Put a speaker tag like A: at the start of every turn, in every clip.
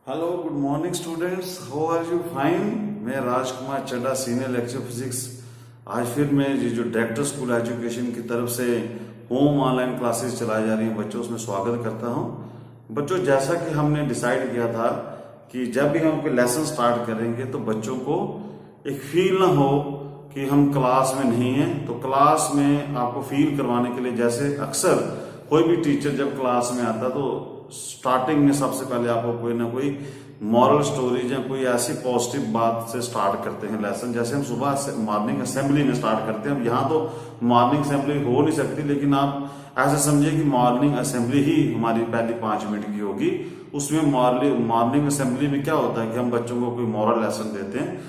A: Hello good morning students, how are you fine. मैं Rajkumar Chadha, senior lecture physics. आज फिर मैं ये जो डायरेक्टर स्कूल एजुकेशन की तरफ से होम ऑनलाइन क्लासेस चलाई जा रही हैं बच्चों, उसमें स्वागत करता हूं। बच्चों, जैसा कि हमने डिसाइड किया था कि जब भी हम कोई लेसन स्टार्ट करेंगे तो बच्चों को एक फील ना हो कि हम क्लास में नहीं हैं। तो क्लास में आपको फील करवाने के लिए, जैसे अक्सर कोई भी टीचर जब क्लास में आता तो स्टार्टिंग में सबसे पहले आपको कोई ना कोई मॉरल स्टोरीज या कोई ऐसी पॉजिटिव बात से स्टार्ट करते हैं लेसन। जैसे हम सुबह से मॉर्निंग असेंबली में स्टार्ट करते हैं। अब यहाँ तो मॉर्निंग असेंबली हो नहीं सकती, लेकिन आप ऐसे समझिए कि मॉर्निंग असेंबली ही हमारी पहली 5 मिनट की होगी। उसमें मॉर्निंग असेंबली में क्या होता है कि हम बच्चों को कोई मॉरल लेसन देते हैं।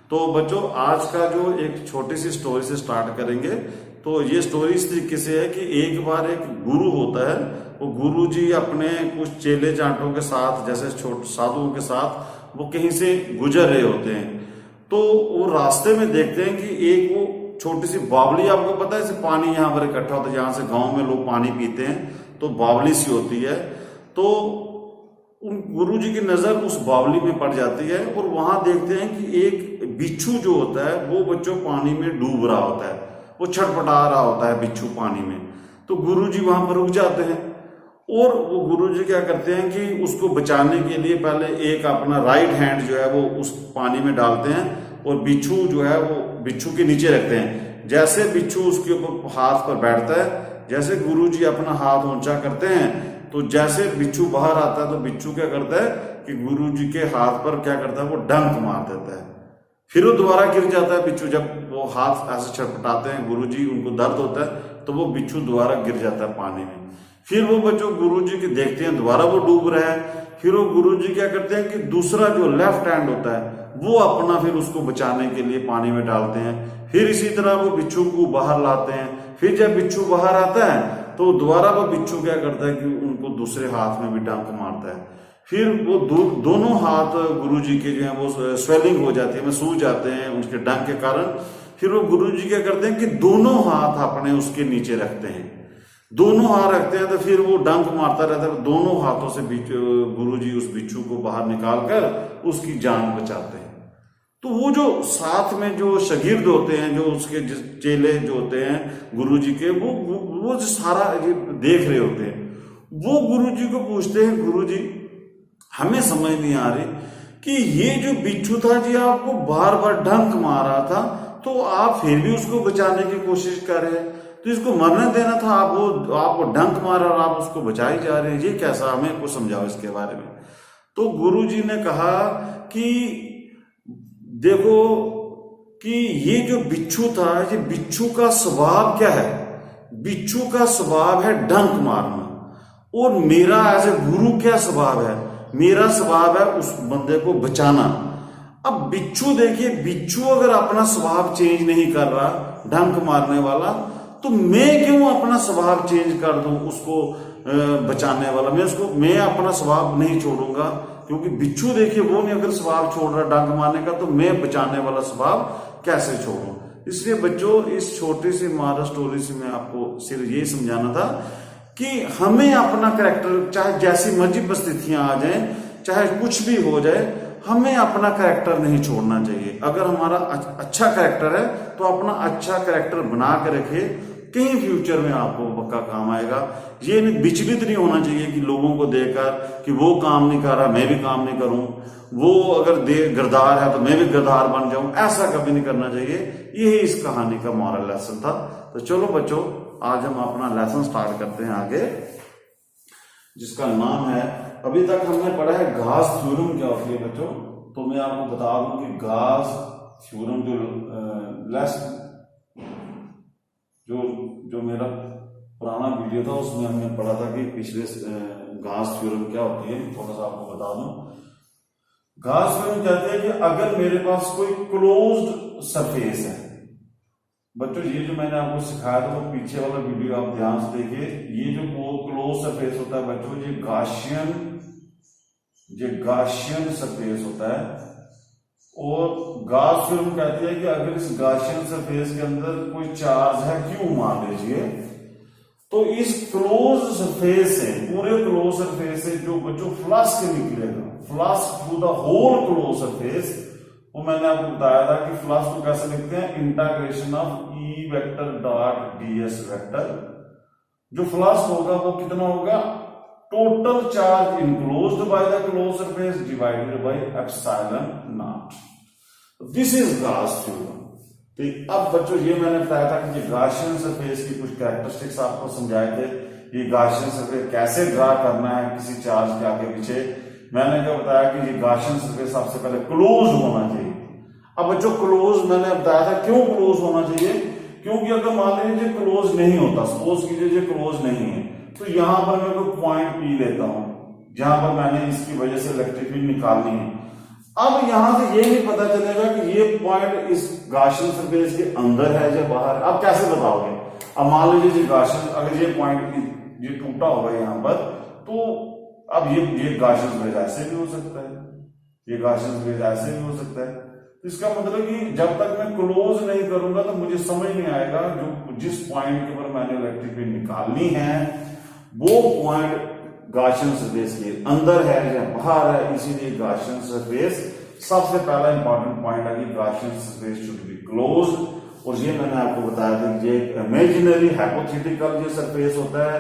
A: तो बच्चों, आज का जो एक छोटी सी स्टोरी से स्टार्ट करेंगे। तो ये स्टोरी इस तरीके से है कि एक बार एक गुरु होता है। वो गुरु जी अपने कुछ चेले चांटों के साथ, जैसे छोटे साधुओं के साथ, वो कहीं से गुजर रहे होते हैं। तो वो रास्ते में देखते हैं कि एक वो छोटी सी बावली, आपको पता है जैसे पानी यहाँ पर इकट्ठा होता है, जहां से गांव में लोग पानी पीते हैं, तो बावली सी होती है। तो उन गुरु जी की नजर उस बावली में पड़ जाती है और वहां देखते हैं कि एक बिच्छू जो होता है वो बच्चों पानी में डूब रहा होता है, वो छटपटा रहा होता है बिच्छू पानी में। तो गुरु जी वहां पर रुक जाते हैं और वो गुरु जी क्या करते हैं कि उसको बचाने के लिए पहले एक अपना राइट हैंड जो है वो उस पानी में डालते हैं और बिच्छू जो है वो बिच्छू के नीचे रखते हैं। जैसे बिच्छू उसके ऊपर हाथ पर बैठता है, जैसे गुरु जी अपना हाथ ऊंचा करते हैं, तो जैसे बिच्छू बाहर आता है तो बिच्छू क्या करता है कि गुरु जी के हाथ पर क्या करता है, वो डंक मार देता है। फिर वो दोबारा गिर जाता है बिच्छू। जब वो हाथ ऐसे छटपटाते हैं गुरु जी, उनको दर्द होता है, तो वो बिच्छू दोबारा गिर जाता है पानी में। फिर वो बच्चों गुरु जी के देखते हैं दोबारा वो डूब रहा है। फिर वो गुरु जी क्या करते हैं कि दूसरा जो लेफ्ट हैंड होता है वो अपना फिर उसको बचाने के लिए पानी में डालते हैं। फिर इसी तरह वो बिच्छू को बाहर लाते हैं। फिर जब बिच्छू बाहर आता है तो दोबारा वो बिच्छू क्या करता है कि उनको दूसरे हाथ में भी डंक मारता है। फिर वो दोनों हाथ गुरु जी के जो है वो स्वेलिंग हो जाती है, में सूज जाते हैं उनके डंक के कारण। फिर वो गुरु जी क्या करते हैं कि दोनों हाथ अपने उसके नीचे रखते हैं। दोनों हाथ रखते हैं तो फिर वो डंक मारता रहता है। दोनों हाथों से गुरु जी उस बिच्छू को बाहर निकालकर उसकी जान बचाते हैं। तो वो जो साथ में जो शागिर्द होते हैं, जो उसके चेले जो होते हैं गुरु जी के, वो जो सारा ये देख रहे होते हैं, वो गुरु जी को पूछते हैं, गुरु जी हमें समझ नहीं आ रही कि ये जो बिच्छू था जी आपको बार बार डंक मार रहा था, तो आप फिर भी उसको बचाने की कोशिश कर रहे हैं। तो इसको मरने देना था, आपको डंक मार और आप उसको बचाई जा रहे हैं, ये कैसा, हमें कुछ समझाओ इसके बारे में। तो गुरु जी ने कहा कि देखो कि ये जो बिच्छू था, ये बिच्छू का स्वभाव क्या है? बिच्छू का स्वभाव है डंक मारना। और मेरा एज ए गुरु क्या स्वभाव है? मेरा स्वभाव है उस बंदे को बचाना। अब बिच्छू देखिए, बिच्छू अगर अपना स्वभाव चेंज नहीं कर रहा, डंक मारने वाला, तो मैं क्यों अपना स्वभाव चेंज कर दूं उसको बचाने वाला? मैं अपना स्वभाव नहीं छोड़ूंगा, क्योंकि बिच्छू देखिए वो नहीं अगर स्वभाव छोड़ रहा डंक मारने का, तो मैं बचाने वाला स्वभाव कैसे छोड़ूं? इसलिए बच्चों, इस छोटी सी मॉरल स्टोरी से मैं आपको सिर्फ यही समझाना था कि हमें अपना कैरेक्टर, चाहे जैसी मर्जी परिस्थितियां आ जाए, चाहे कुछ भी हो जाए, हमें अपना कैरेक्टर नहीं छोड़ना चाहिए। अगर हमारा अच्छा कैरेक्टर है तो अपना अच्छा कैरेक्टर बना के रखिए, कहीं फ्यूचर में आपको पक्का काम आएगा। ये विचलित नहीं होना चाहिए कि लोगों को देखकर कि वो काम नहीं कर रहा मैं भी काम नहीं करूं, वो अगर गिरदार है तो मैं भी गिरदार बन जाऊं, ऐसा कभी नहीं करना चाहिए। यही इस कहानी का मॉरल लेसन था। तो चलो बच्चों, आज हम अपना लेसन स्टार्ट करते हैं आगे, जिसका नाम है, अभी तक हमने पढ़ा है गॉस थ्योरम क्या होती है बच्चों। तो मैं आपको बता दूं कि गॉस थ्योरम जो मेरा पुराना वीडियो था उसमें हमने पढ़ा था कि पिछले गॉस थ्योरम क्या होती है, थोड़ा सा आपको बता दूं। गॉस थ्योरम कहते हैं कि अगर मेरे पास कोई क्लोज्ड सरफेस है, बच्चों ये जो मैंने आपको सिखाया था वो पीछे वाला वीडियो आप ध्यान से देखिए। ये जो क्लोज सरफेस होता है बच्चों, ये गाशियन सरफेस होता है। और गॉस थ्योरम कहती है कि अगर इस गाशियन सरफेस के अंदर कोई चार्ज है, क्यू मान लीजिए, तो इस क्लोज सरफेस से, पूरे क्लोज सरफेस से जो बच्चों फ्लास्क निकलेगा, flask through the whole close surface, वो मैंने आपको बताया था कि फ्लास्क को कैसे लिखते हैं, integration of E vector dot DS vector. जो फ्लास्क होगा वो कितना होगा, total charge enclosed by the close surface divided by epsilon not. This is Gauss theorem. तो अब बच्चों ये मैंने बताया था कि गॉसियन सरफेस की कुछ कैरेक्टरिस्टिक्स आपको समझाए थे, ये गॉसियन सरफेस कैसे ड्रा करना है किसी चार्ज के आगे पीछे। मैंने क्या बताया कि ये गॉसियन सरफेस सबसे पहले क्लोज होना चाहिए। अब बच्चों क्लोज मैंने बताया था क्यों क्लोज होना चाहिए, क्योंकि अगर मान लीजिए क्लोज नहीं होता, सपोज कीजिए क्लोज नहीं है, तो यहां पर मैं कोई पॉइंट पी लेता हूं जहां पर मैंने इसकी वजह से इलेक्ट्रिक फील्ड निकालनी है। अब यहां से ये नहीं पता चलेगा कि ये पॉइंट इस गॉसियन सरफेस के अंदर है या बाहर। अब कैसे बताओगे, अब मान लीजिए गॉसियन, अगर ये पॉइंट ये टूटा होगा यहां पर, तो अब ये गॉसियन सरफेस ऐसे भी हो सकता है, ये गॉसियन सरफेस ऐसे भी हो सकता है। तो इसका मतलब कि जब तक मैं क्लोज नहीं करूंगा तो मुझे समझ नहीं आएगा जो जिस पॉइंट के ऊपर मैंने इलेक्ट्रिक फील्ड निकालनी है वो पॉइंट गॉसियन सरफेस के अंदर है या बाहर है। इसीलिए गॉसियन सरफेस सबसे पहला इंपॉर्टेंट पॉइंट है कि Gaussian surface should be close. और ये मैंने आपको बताया था कि ये इमेजिनरी हाइपोथेटिकल ये सरफेस होता है।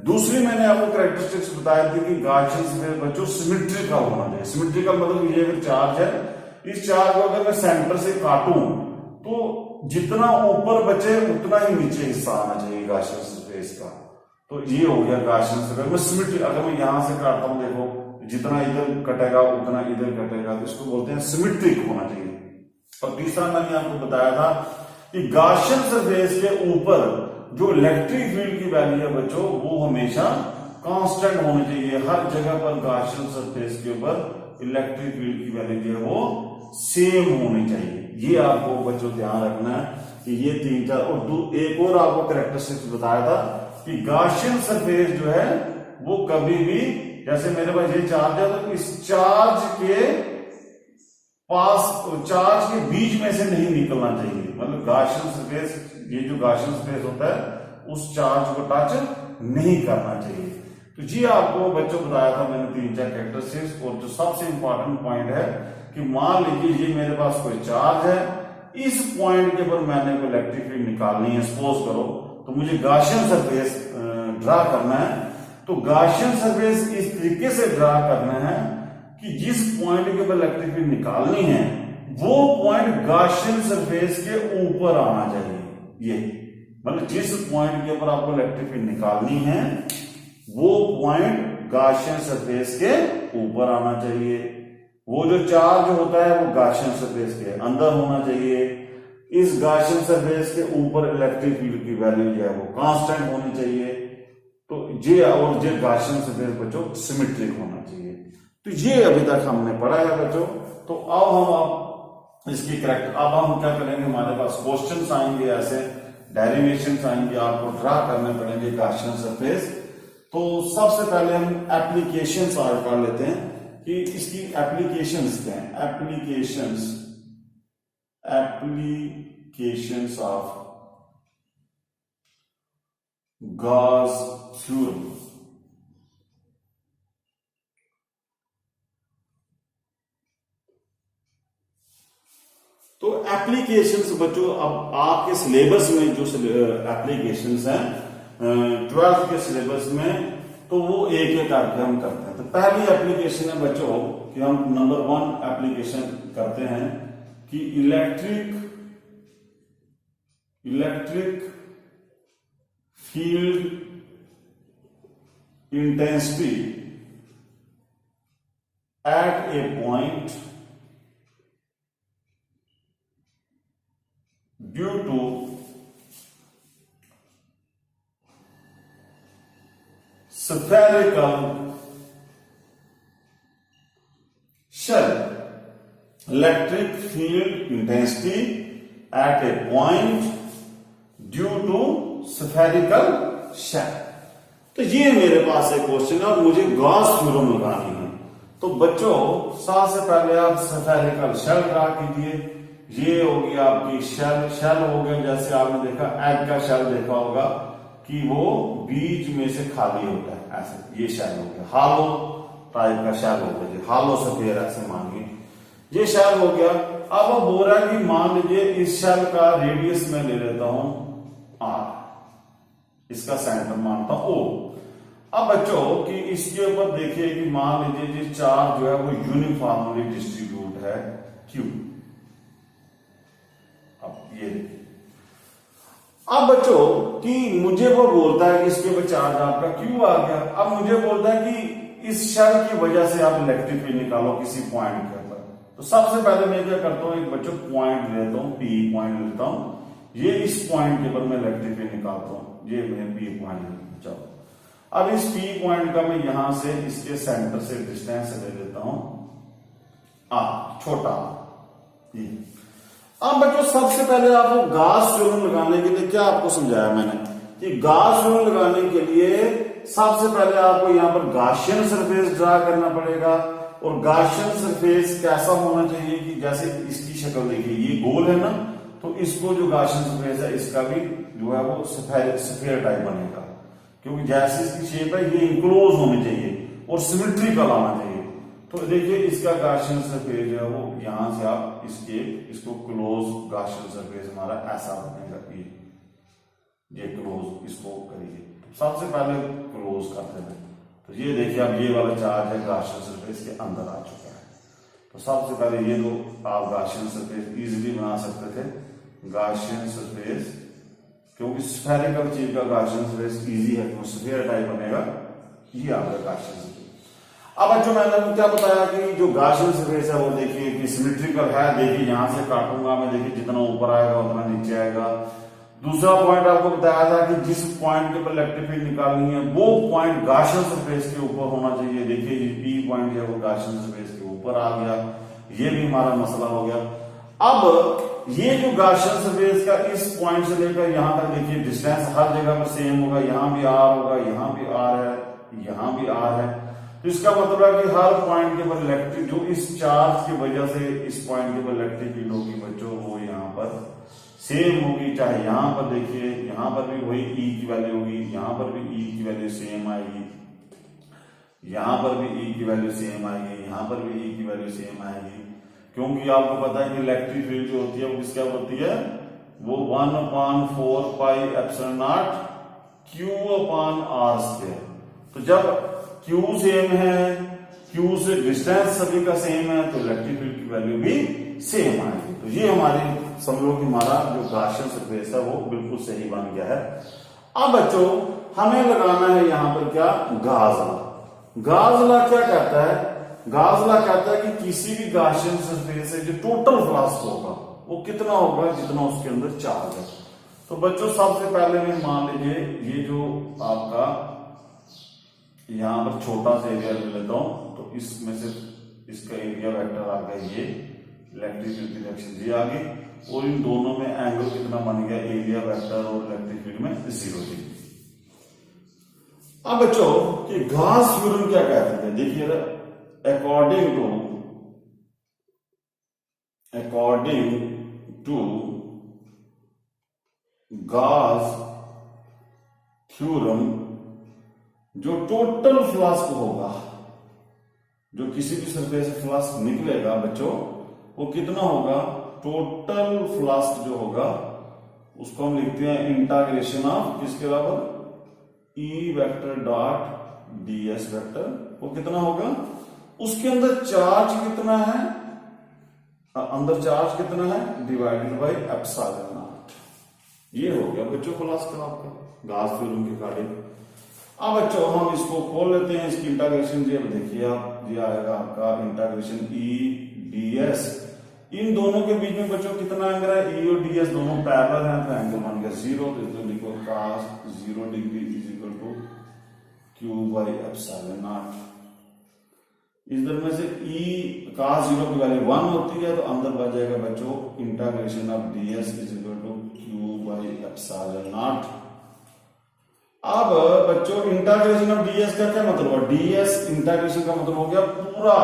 A: दूसरी मैंने आपको कैरेक्टरिस्टिक्स बताई थी कि गॉसियन सरफेस बच्चों सिमेट्रिकल होना चाहिए। सिमेट्रिकल मतलब ये अगर चार्ज है, इस चार्ज को अगर मैं सेंटर से काटूं तो जितना ऊपर बचे उतना ही नीचे हिस्सा आना चाहिए गॉसियन सरफेस का। तो ये हो गया गॉसियन सरफेस में सिमेट्रिक। अगर मैं यहां से काटता हूं, देखो जितना इधर कटेगा उतना इधर कटेगा, तो इसको बोलते हैं सिमेट्रिक होना चाहिए। और तीसरा मैंने आपको बताया था कि गॉसियन सरफेस के ऊपर जो इलेक्ट्रिक फील्ड की वैल्यू है बच्चों वो हमेशा कांस्टेंट होनी चाहिए। हर जगह पर गॉसियन सरफेस के ऊपर इलेक्ट्रिक फील्ड की वैल्यू जो है वो सेम होनी चाहिए। ये आपको बच्चों ध्यान रखना है कि ये 3-4। और एक और आपको कैरेक्टरिस्टिक्स बताया था कि गॉसियन सरफेस जो है वो कभी भी, जैसे मेरे पास ये चार्ज है तो इस चार्ज के पास, चार्ज के बीच में से नहीं निकलना चाहिए। मतलब गॉसियन सरफेस, ये जो गॉसियन सरफेस होता है उस चार्ज को टच नहीं करना चाहिए। तो जी आपको बच्चों बताया था मैंने 3-4 कैरेक्टरिस्टिक्स। और जो सबसे इंपॉर्टेंट पॉइंट है कि मान लीजिए ये मेरे पास कोई चार्ज है, इस पॉइंट के ऊपर मैंने कोई इलेक्ट्रिक फील्ड निकालनी है, सपोज करो, तो मुझे गॉसियन सरफेस ड्रा करना है। तो गॉसियन सरफेस इस तरीके से ड्रा करना है कि जिस पॉइंट के ऊपर इलेक्ट्रिक फील्ड निकालनी है वो पॉइंट गॉसियन सरफेस के ऊपर आना चाहिए। ये मतलब जिस पॉइंट के ऊपर आपको इलेक्ट्रिक फील्ड निकालनी है वो पॉइंट गॉसियन सरफेस के ऊपर आना चाहिए। वो जो चार्ज होता है वो गॉसियन सरफेस के अंदर होना चाहिए। इस गॉसियन सरफेस के ऊपर इलेक्ट्रिक फील्ड की वैल्यू जो है वो कांस्टेंट होनी चाहिए। तो ये और ये गॉसियन सरफेस बच्चों सिमेट्रिक होना चाहिए। तो ये अभी तक हमने पढ़ा है बच्चों। तो अब हम इसकी करेक्ट, अब हम क्या करेंगे, हमारे पास क्वेश्चंस आएंगे, ऐसे डेरिवेशंस आएंगे, आपको ड्रा करने पड़ेंगे गॉसियन सरफेस। तो सबसे पहले हम एप्लीकेशंस कर लेते हैं कि इसकी एप्लीकेशंस क्या है। Applications of Gauss theorem. तो एप्लीकेशंस बच्चों, अब आपके सिलेबस में जो एप्लीकेशंस हैं 12th के सिलेबस में, तो वो एक एक करके हम करते हैं। तो पहली एप्लीकेशन है बच्चों कि हम नंबर 1 एप्लीकेशन करते हैं कि electric field intensity at a point due to spherical shell. Electric field intensity at a point due to spherical shell. तो ये मेरे पास एक क्वेश्चन है और मुझे गॉस थ्योरम लगानी है। तो बच्चों सबसे पहले आप स्फेरिकल शेल ड्रा कीजिए। ये होगी आपकी शेल हो गया, जैसे आपने देखा एग का शेल देखा होगा कि वो बीच में से खाली होता है, ऐसे ये शेल हो गया, हालो टाइप का शेल हो गया, हालो स्फीयर ऐसे मानिए ये शेल हो गया। अब वो बोल रहा है कि मान लीजिए इस शेल का रेडियस मैं ले लेता हूं r, इसका सेंटर मानता हूं o। अब बच्चों कि इसके ऊपर देखिए कि मान लीजिए ये चार्ज जो है वो यूनिफॉर्मली डिस्ट्रीब्यूट है q। अब ये देखिए, अब बच्चों कि मुझे वो बोलता है कि इसके ऊपर चार्ज आपका q आ गया। अब मुझे बोलता है कि इस शेल की वजह से आप इलेक्ट्रिक फील्ड निकालो किसी पॉइंट के ऊपर। तो सबसे पहले मैं क्या करता हूं, एक बच्चों पॉइंट लेता हूं, P पॉइंट लेता हूं, ये इस पॉइंट के ऊपर मैं इलेक्ट्रिक फील्ड निकालता हूं, ये मैं P पॉइंट लेता हूं। अब इस P पॉइंट का मैं यहां से इसके सेंटर से डिस्टेंस ले लेता हूं r, छोटा ये। अब बच्चों सबसे पहले आपको गॉस थ्योरम लगाने के लिए क्या आपको समझाया मैंने कि गॉस थ्योरम लगाने के लिए सबसे पहले आपको यहां पर गॉसियन सरफेस ड्रा करना पड़ेगा। और गॉसियन सरफेस कैसा होना चाहिए कि जैसे इसकी शक्ल देखिए, ये गोल है ना, तो इसको जो गॉसियन सरफेस है इसका भी जो है वो स्फीयर टाइप बनेगा, क्योंकि जैसे इसकी शेप है ये इंक्लोज होनी चाहिए और सिमेट्रिकल आना चाहिए। तो देखिए इसका गॉसियन सरफेस जो है वो यहां से आप इसको क्लोज गॉसियन सरफेस हमारा ऐसा बनेगा, ये क्लोज इसको करिए। सबसे पहले क्लोज करते हैं, तो ये देखिए अब ये वाला चार्ज है गॉसियन सरफेस के अंदर आ चुका है। तो सबसे पहले ये दो आप गॉसियन सरफेस इजीली बना सकते थे, गॉसियन सरफेस, क्योंकि स्फेरिकल चीज का गॉसियन सरफेस इजी है, तो स्फीयर टाइप बनेगा, ये आपका गॉसियन सरफेस। अब बच्चों मैंने आपको क्या बताया कि जो गॉसियन सरफेस है वो देखिए कि सिमेट्रिकल है। देखिए यहां से काटूंगा मैं, देखिए जितना ऊपर आएगा उतना नीचे आएगा। दूसरा पॉइंट आपको बताया था कि जिस पॉइंट के ऊपर इलेक्ट्रिक फील्ड निकालनी है वो पॉइंट गॉसियन सरफेस के ऊपर होना चाहिए। देखिए ये P पॉइंट है वो गॉसियन सरफेस के ऊपर आ गया, ये भी हमारा मसला हो गया। अब ये जो गॉसियन सरफेस का इस पॉइंट से लेकर यहां तक देखिए डिस्टेंस हर जगह पर सेम होगा, यहां भी r होगा, यहां भी r है, यहां भी r है। तो इसका मतलब है कि हर पॉइंट के ऊपर इलेक्ट्रिक जो इस चार्ज की वजह से इस पॉइंट के ऊपर इलेक्ट्रिक फील्ड होगी बच्चों वो यहां पर सेम होगी। चाहे यहां पर देखिए यहां पर भी वही E की वैल्यू होगी, यहां पर भी E की वैल्यू सेम आएगी, यहां पर भी E की वैल्यू सेम आएगी, यहां पर भी E की वैल्यू सेम आएगी। क्योंकि आपको पता है कि इलेक्ट्रिक फील्ड जो होती है वो किसका होती है, वो 1/4 पाई एप्सिलॉन नॉट Q/r²। तो जब Q सेम है, Q से डिस्टेंस सभी का सेम है, तो इलेक्ट्रिक फील्ड की वैल्यू भी सेम आएगी। तो ये हमारी समझो कि हमारा जो गॉसियन सरफेस है वो बिल्कुल सही बन गया है। अब बच्चों हमें लगाना है यहां पर क्या, गॉस लॉ। गॉस लॉ क्या कहता है, गॉस लॉ कहता है कि किसी भी गॉसियन सरफेस से जो टोटल फ्लक्स होगा वो कितना होगा जितना उसके अंदर चार्ज है। तो बच्चों सबसे पहले मैं मान लीजिए ये जो आपका यहां पर छोटा सा एरिया ले लेता हूं, तो इसमें से इसका एरिया वेक्टर आ गया, ये इलेक्ट्रिक फील्ड की डायरेक्शन ये आ गई, और इन दोनों में एंगल कितना बन गया, एरिया वेक्टर और इलेक्ट्रिक फील्ड में 0 डिग्री। अब बच्चों कि गॉस थ्योरम क्या कहते हैं, देखिए अकॉर्डिंग टू गॉस थ्योरम जो टोटल फ्लक्स होगा, जो किसी भी सरफेस से फ्लक्स निकलेगा बच्चों वो कितना होगा, टोटल फ्लक्स जो होगा उसको हम लिखते हैं इंटीग्रेशन ऑफ किसके बराबर, E vector dot ds vector, वो कितना होगा, उसके अंदर चार्ज कितना है, अंदर चार्ज कितना है डिवाइडेड बाय एप्सिलॉन नॉट। ये हो गया बच्चों फ्लक्स का आपका गॉस थ्योरम के अकॉर्डिंग। अब बच्चों हम इसको खोल लेते हैं, इसकी इंटीग्रेशन जी देखिए आप, ये आएगा आपका इंटीग्रेशन E ds। इन दोनों के बीच में बच्चों कितना एंगल है, E और ds दोनों पैरेलल हैं, तो एंगल बन गया 0। तो इसको लिखो cos 0 degree is equal to Q by epsilon naught. इस दर में से E cos 0 की वैल्यू 1 होती है, तो अंदर बच जाएगा बच्चों integration of ds is equal to Q by epsilon naught. अब बच्चों इंटीग्रेशन ऑफ ds का क्या मतलब है, ds इंटीग्रेशन का मतलब हो गया पूरा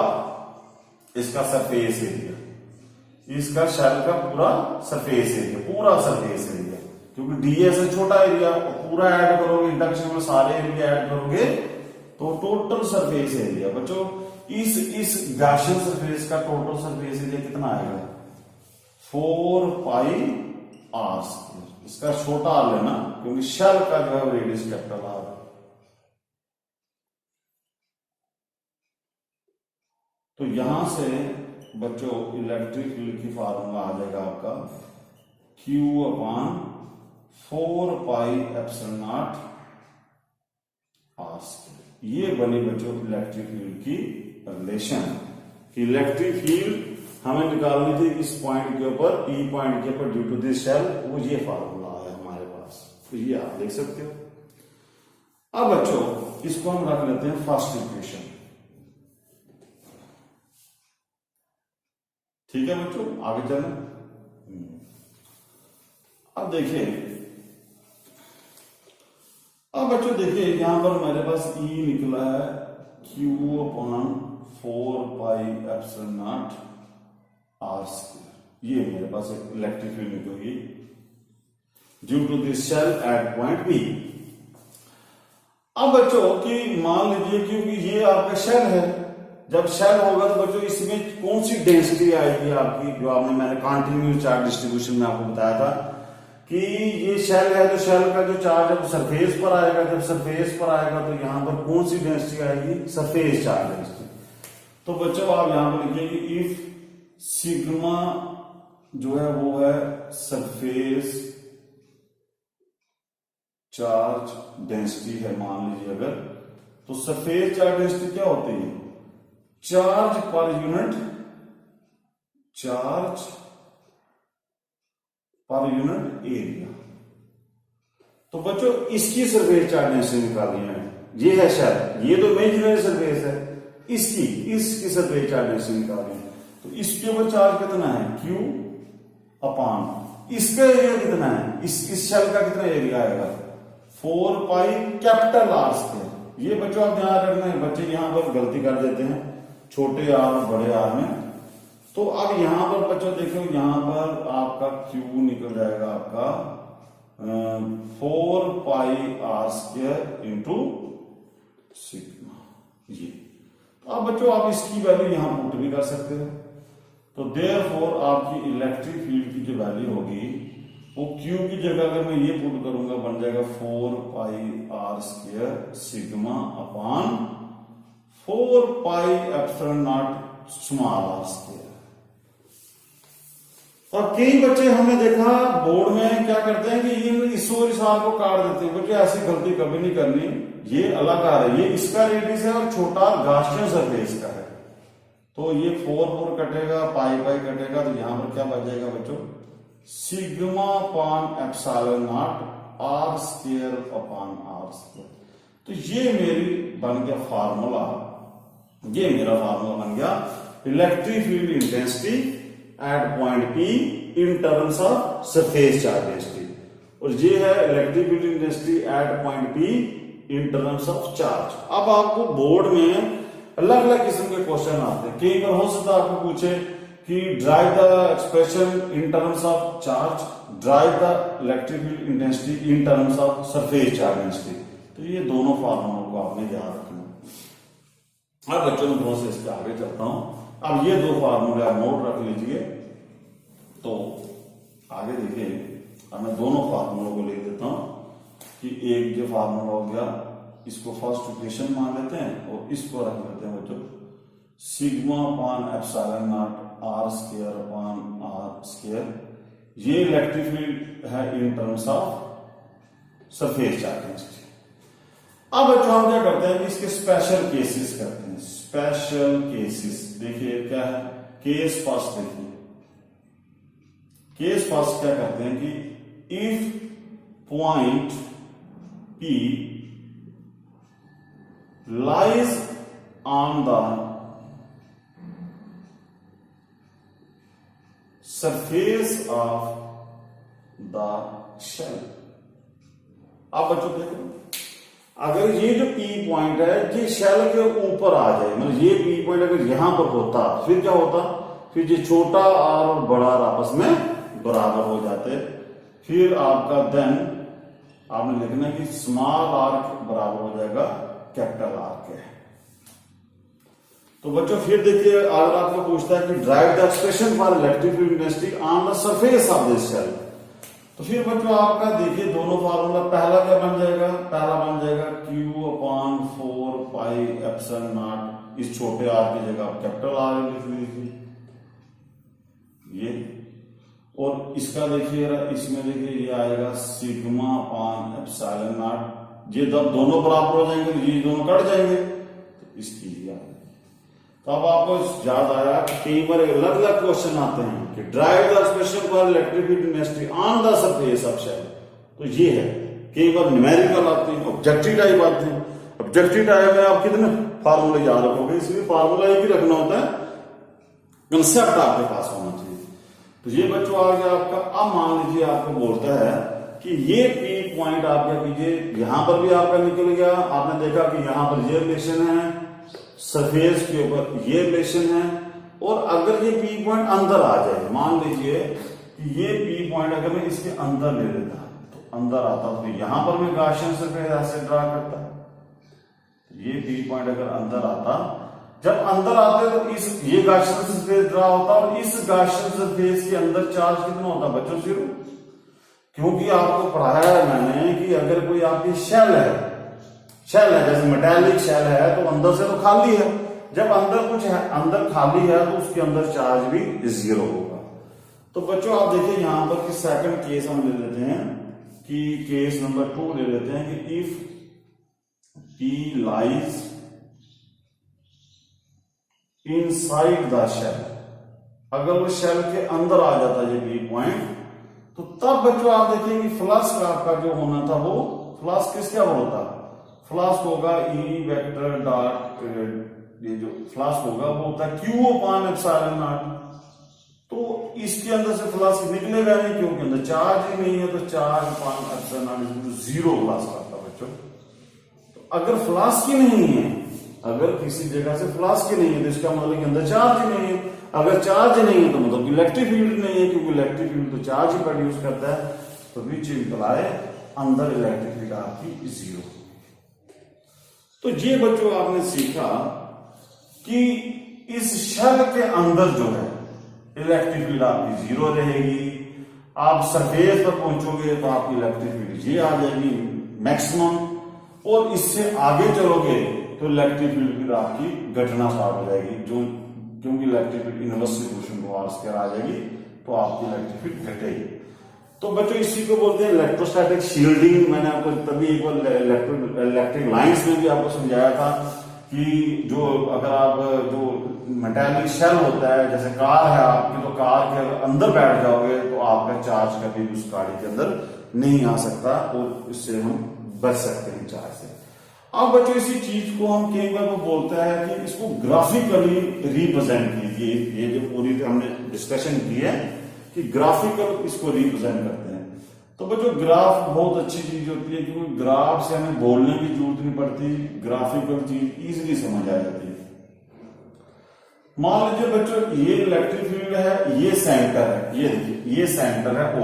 A: इसका सरफेस एरिया, इसका शेल का पूरा सरफेस एरिया, पूरा सरफेस एरिया। क्योंकि ds है छोटा एरिया, पूरा ऐड करोगे इंडक्शन में, सारे एरिया ऐड करोगे तो टोटल सरफेस एरिया बच्चों इस गॉसियन सरफेस का टोटल सरफेस एरिया कितना आएगा 4 पाई r स्क्वायर। इसका छोटा r लेना क्योंकि शेल का जो है रेडियस कैपिटल R। तो यहां से बच्चों इलेक्ट्रिक फील्ड की फार्मूला आ जाएगा आपका Q upon 4 pi epsilon naught r square. ये बनी बच्चों इलेक्ट्रिक फील्ड की रिलेशन। इलेक्ट्रिक फील्ड हमें निकालनी थी इस पॉइंट के ऊपर, ई पॉइंट के ऊपर ड्यू टू दिस शेल, वो ये फार्मूला आया हमारे पास। तो ये आप देख सकते हो। अब बच्चों इसको हम रख लेते हैं फर्स्ट इक्वेशन। ठीक है बच्चों, आगे चलें। अब देखिए, अब बच्चों देखिए यहां पर मेरे पास ई निकला है Q upon 4 pi epsilon naught r square. ये मेरे पास एक इलेक्ट्रिक फील्ड निकलेगी due to this shell at point b. अब बच्चों कि मान लीजिए क्योंकि ये आपका शेल है, जब शेल होगा तो बच्चों इसमें कौन सी डेंसिटी आएगी आपकी, जो मैंने कंटिन्यूस चार्ज डिस्ट्रीब्यूशन में आपको बताया था कि ये शेल है तो शेल का जो चार्ज है वो सरफेस पर आएगा। जब सरफेस पर आएगा तो यहां पर कौन सी डेंसिटी आएगी, सरफेस चार्ज डेंसिटी। तो बच्चों आप यहां पर लिखिए कि इफ सिग्मा जो है वो है सरफेस चार्ज डेंसिटी है, मान लीजिए अगर, तो सरफेस चार्ज डेंसिटी क्या होती है, charge per unit, charge per unit area. तो बच्चों इसकी सरफेस चार्ज डेंसिटी निकालनी है। ये है शेल, ये तो इमेजिनरी सरफेस है, इसकी सरफेस चार्ज डेंसिटी निकालनी है। तो इसके ऊपर चार्ज कितना है Q अपॉन इसका एरिया कितना है, इस शेल का कितना एरिया आएगा 4 पाई कैपिटल R स्क्वायर। ये बच्चों आप ध्यान रखना है, बच्चे यहां पर गलती कर देते हैं छोटे r और बड़े R में। तो अब यहां पर बच्चों देखो, यहां पर आपका Q निकल जाएगा आपका 4 पाई R स्क्वायर इंटू सिग्मा। ये अब बच्चों आप इसकी वैल्यू यहां पुट भी कर सकते हो। तो देयरफॉर आपकी इलेक्ट्रिक फील्ड की जो वैल्यू होगी वो Q की जगह अगर मैं ये पुट करूंगा बन जाएगा 4 पाई R square sigma upon 4 pi epsilon not small r square. और कई बच्चे हमने देखा बोर्ड में क्या करते हैं कि इस और इस आर को काट देते हैं। बच्चे ऐसी गलती कभी नहीं करनी, ये अलग आर है, ये इसका रेडियस है और छोटा गॉसियन सरफेस का है। तो ये 4 कटेगा, पाई पाई कटेगा, तो यहां पर क्या बच जाएगा बच्चों, sigma upon epsilon naught r square upon r square. तो ये मेरी बन गया फार्मूला, ये मेरा फार्मूला बन गया electric field intensity eight point P in terms of surface charge density, और ये है electric field intensity eight point P in terms of charge. अब आपको बोर्ड में अलग अलग किस्म के क्वेश्चन आते हैं। कई बार हो सकता है आपको पूछे कि derive the expression in terms of charge, drive the electric field intensity in terms of surface charge density. तो ये दोनों फार्मूलों को आपने याद रखना। अब बच्चों में थोड़ा सा इसके आगे चलता हूं। अब ये दो फार्मूले आप नोट रख लीजिए। तो आगे देखिए, अब मैं दोनों फार्मूलों को लिख देता हूं कि एक जो फार्मूला हो गया इसको फर्स्ट इक्वेशन मान लेते हैं और इसको रख लेते हैं बच्चों sigma upon epsilon naught r square upon r square. ये इलेक्ट्रिक फील्ड है in terms of surface charge density. अब बच्चों हम क्या करते हैं कि इसके स्पेशल केसेस करते हैं। स्पेशल केसेस देखिए क्या है, केस फर्स्ट देखिए, केस फर्स्ट क्या करते हैं कि if point P lies on the surface of the shell। अब बच्चों देखो, अगर ये जो P पॉइंट है ये शेल के ऊपर आ जाए, मतलब ये P पॉइंट अगर यहां पर होता फिर क्या होता, फिर ये छोटा r और बड़ा r आपस में बराबर हो जाते, फिर आपका देन आपने लिखना कि स्मॉल आर बराबर हो जाएगा कैपिटल आर के। तो बच्चों फिर देखिए अगर आपको पूछता है कि derive the expression for electric field intensity on the surface of this shell, तो फिर बच्चों आपका देखिए दोनों फार्मूला, पहला क्या बन जाएगा, पहला बन जाएगा Q/4πε0, इस छोटे आर की जगह आप कैपिटल आर लिख लीजिए ये, और इसका देखिए इसमें देखिए ये आएगा σ/ε0, ये जब दोनों बराबर हो जाएंगे तो ये दोनों कट जाएंगे, तो इसकी ये आएगी। तो अब आपको याद आया कि कई बार अलग अलग क्वेश्चन आते हैं कि derive the expression for electric field intensity on the surface of shell, तो ये है। कई बार न्यूमेरिकल आते हैं, ऑब्जेक्टिव टाइप आते हैं। ऑब्जेक्टिव टाइप में आप कितने फार्मूले याद रखोगे, इसलिए फार्मूला एक ही रखना होता है, कंसेप्ट आपके पास होना चाहिए। तो ये बच्चों आ गया आपका। अब मान लीजिए आपको बोलता है कि ये पी पॉइंट आप क्या कीजिए, यहां पर भी आपका निकल गया, आपने देखा कि यहां पर ये रिलेशन है, सरफेस के ऊपर ये रिलेशन है, और अगर ये पी पॉइंट अंदर आ जाए, मान लीजिए कि ये पी पॉइंट अगर मैं इसके अंदर ले लेता तो अंदर आता, तो यहां पर मैं गॉसियन सरफेस ऐसे ड्रा करता, ये पी पॉइंट अगर अंदर आता, जब अंदर आते तो इस ये गॉसियन सरफेस ड्रा होता, और इस गॉसियन सरफेस के अंदर चार्ज कितना होता बच्चों, 0। क्योंकि आपको पढ़ाया है मैंने कि अगर कोई आपकी शेल है जैसे मेटालिक शेल है, तो अंदर से तो खाली है, जब अंदर कुछ है, अंदर खाली है, तो उसके अंदर चार्ज भी 0 होगा। तो बच्चों आप देखिए यहां पर कि सेकंड केस हम ले लेते हैं, कि केस नंबर 2 ले लेते हैं कि if P lies inside the shell, अगर वो शेल के अंदर आ जाता है ये पी पॉइंट, तो तब बच्चों आप देखेंगे फ्लक्स आपका जो होना था वो फ्लक्स किसका होता, फ्लक्स होगा E वेक्टर डॉट, ये जो फ्लक्स होगा वो होता है Q/ε0। तो इसके अंदर से फ्लक्स निकलेगा नहीं, क्योंकि अंदर चार्ज ही नहीं है, तो चार्ज/ε0 0 फ्लक्स करता बच्चों। तो अगर फ्लक्स की नहीं है, अगर किसी जगह से फ्लक्स की नहीं है, तो इसका मतलब कि अंदर चार्ज ही नहीं है। अगर चार्ज नहीं है तो मतलब इलेक्ट्रिक फील्ड नहीं है, क्योंकि इलेक्ट्रिक फील्ड तो चार्ज ही प्रोड्यूस करता है, तो विच इंप्लाई अंदर इलेक्ट्रिक फील्ड आपकी 0। तो ये बच्चों आपने सीखा कि इस शेल के अंदर जो है इलेक्ट्रिक फील्ड आपकी 0 रहेगी। आप सरफेस पर पहुंचोगे तो आपकी इलेक्ट्रिक फील्ड ये आ जाएगी मैक्सिमम, और इससे आगे चलोगे तो इलेक्ट्रिक फील्ड फिर आपकी घटना स्टार्ट हो जाएगी, जो क्योंकि electric field inversely proportional to r square आ जाएगी, तो आपकी इलेक्ट्रिक फील्ड घटेगी। तो बच्चों इसी को बोलते हैं इलेक्ट्रोस्टैटिक शील्डिंग। मैंने आपको तभी एक बार इलेक्ट्रिक लाइंस में भी आपको समझाया था कि जो अगर आप जो मेटालिक शेल होता है, जैसे कार है आपकी, तो कार के अंदर बैठ जाओगे तो आपका चार्ज कभी उस गाड़ी के अंदर नहीं आ सकता, और इससे हम बच सकते हैं चार्ज से। अब बच्चों इसी चीज को हम कई बार वो बोलता है कि इसको ग्राफिकली रिप्रेजेंट कीजिए। ये जो पूरी हमने डिस्कशन की है कि ग्राफिकल इसको रिप्रेजेंट करते हैं। तो बच्चों ग्राफ बहुत अच्छी चीज होती है, क्योंकि ग्राफ से हमें बोलने की जरूरत नहीं पड़ती, ग्राफिकल चीज इजीली समझ आ जाती है। मान लीजिए बच्चों ये इलेक्ट्रिक फील्ड है, ये सेंटर है, ये देखिए ये सेंटर है O,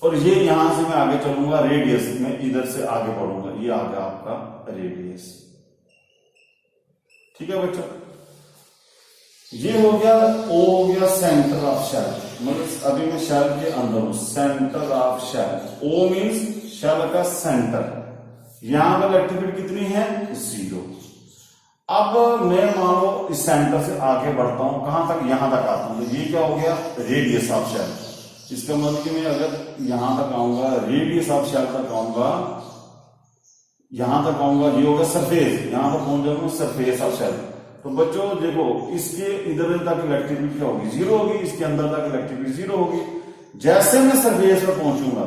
A: और ये यहां से मैं आगे चलूंगा रेडियस में, इधर से आगे बढ़ूंगा, ये आ गया आपका रेडियस। ठीक है बच्चों, ये हो गया O हो गया सेंटर ऑफ शेल, मतलब अभी मैं शेल के अंदर हूं, centre of shell. O means shell का सेंटर। यहां पर इलेक्ट्रिक फील्ड कितनी है, 0। अब मैं मानो इस सेंटर से आगे बढ़ता हूं, कहां तक, यहां तक आता हूं, तो ये क्या हो गया रेडियस ऑफ शेल। इसका मतलब कि मैं अगर यहां तक आऊंगा, रेडियस ऑफ शेल तक आऊंगा, यहां तक आऊंगा, ये होगा सरफेस, यहां पर पहुंच जाऊंगा सरफेस ऑफ शेल। तो बच्चों देखो इसके इधर तक इलेक्ट्रिक फील्ड क्या होगी, 0 होगी, इसके अंदर तक इलेक्ट्रिक फील्ड 0 होगी। जैसे मैं सरफेस पर पहुंचूंगा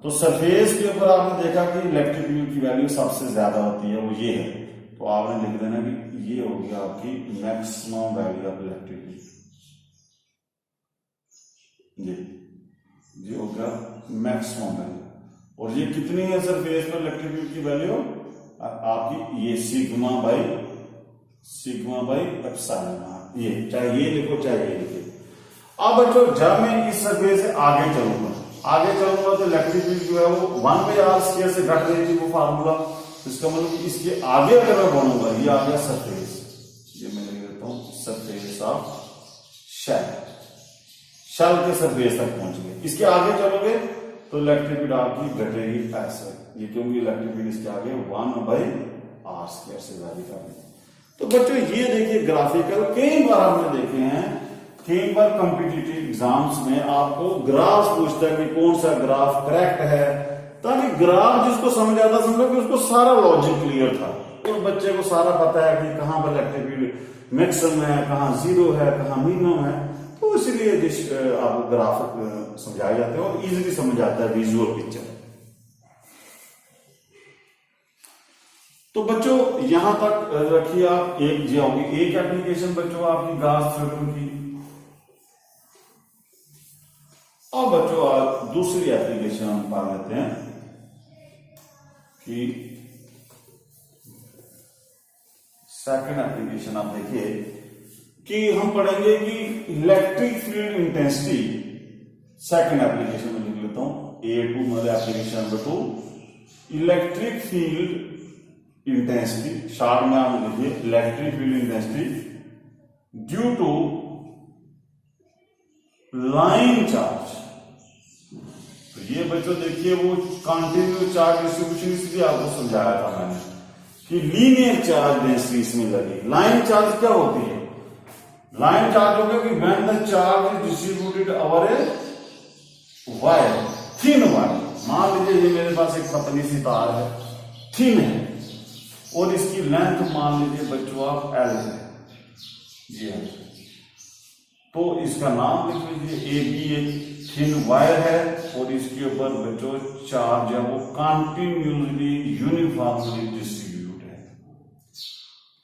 A: तो सरफेस के ऊपर आपने देखा कि इलेक्ट्रिक फील्ड की वैल्यू सबसे ज्यादा होती है, वो ये है, तो आपने लिख देना कि ये हो गया आपकी maximum value of electric field, ये हो गया मैक्सिमम वैल्यू। और ये कितनी है सरफेस पर इलेक्ट्रिक फील्ड की वैल्यू आपकी, ये सिग्मा बाई एप्सिलॉन, ये चाहे ये लिखो चाहे ये लिखो। अब बच्चों जब मैं इस सरफेस से आगे चलूंगा, आगे चलूंगा तो इलेक्ट्रिक फील्ड जो है वो 1/r² से घट रही थी वो फार्मूला, इसका मतलब कि इसके आगे अगर मैं बढ़ूंगा, ये आ गया सरफेस, ये मैं लिख देता हूं सरफेस ऑफ शेल, शेल के सरफेस तक पहुंच गए। इसके आगे चलोगे तो इलेक्ट्रिक फील्ड आपकी घटेगी ऐसे, ये क्योंकि इलेक्ट्रिक फील्ड इसके आगे 1/r² से वैरी कर रही है। तो बच्चों ये देखिए ग्राफिकल कई बार हमने देखे हैं, कई बार कॉम्पिटिटिव एग्जाम्स में आपको ग्राफ पूछता है कि कौन सा ग्राफ करेक्ट है, ताकि ग्राफ जिसको समझ आता समझो कि उसको सारा लॉजिक क्लियर था, उस बच्चे को सारा पता है कि कहां पर इलेक्ट्रिक फील्ड मैक्सिमम है, कहां जीरो है, कहां मिनिमम है। तो इसलिए आपको ग्राफ समझाए जाते हैं और इजीली समझ आता है विजुअल पिक्चर। तो बच्चों यहां तक रखिए आप, एक जो होगी एक एप्लीकेशन बच्चों आपकी गॉस थ्योरम की। अब बच्चों आज दूसरी एप्लीकेशन हम पढ़ लेते हैं कि सेकंड एप्लीकेशन आप देखिए कि हम पढ़ेंगे कि electric field intensity, second application में लिख लेता हूं A2 मतलब application number 2, electric field intensity, short में आप लिखिए electric field intensity due to line charge. तो ये बच्चों देखिए वो कंटिन्यू चार्ज डिस्ट्रीब्यूशन इसलिए आपको समझाया था मैंने कि लीनियर चार्ज डेंसिटी इसमें लगी। लाइन चार्ज क्या होती है? लाइन चार्ज हो गया कि when the charge is distributed over a wire, thin wire. मान लीजिए ये मेरे पास एक पतली सी तार है, थिन है, और इसकी लेंथ मान लीजिए बच्चों आप L है, ये है, तो इसका नाम लिख लीजिए AB एक थिन वायर है और इसके ऊपर बच्चों चार्ज है वो कंटिन्यूसली यूनिफॉर्मली डिस्ट्रीब्यूट है।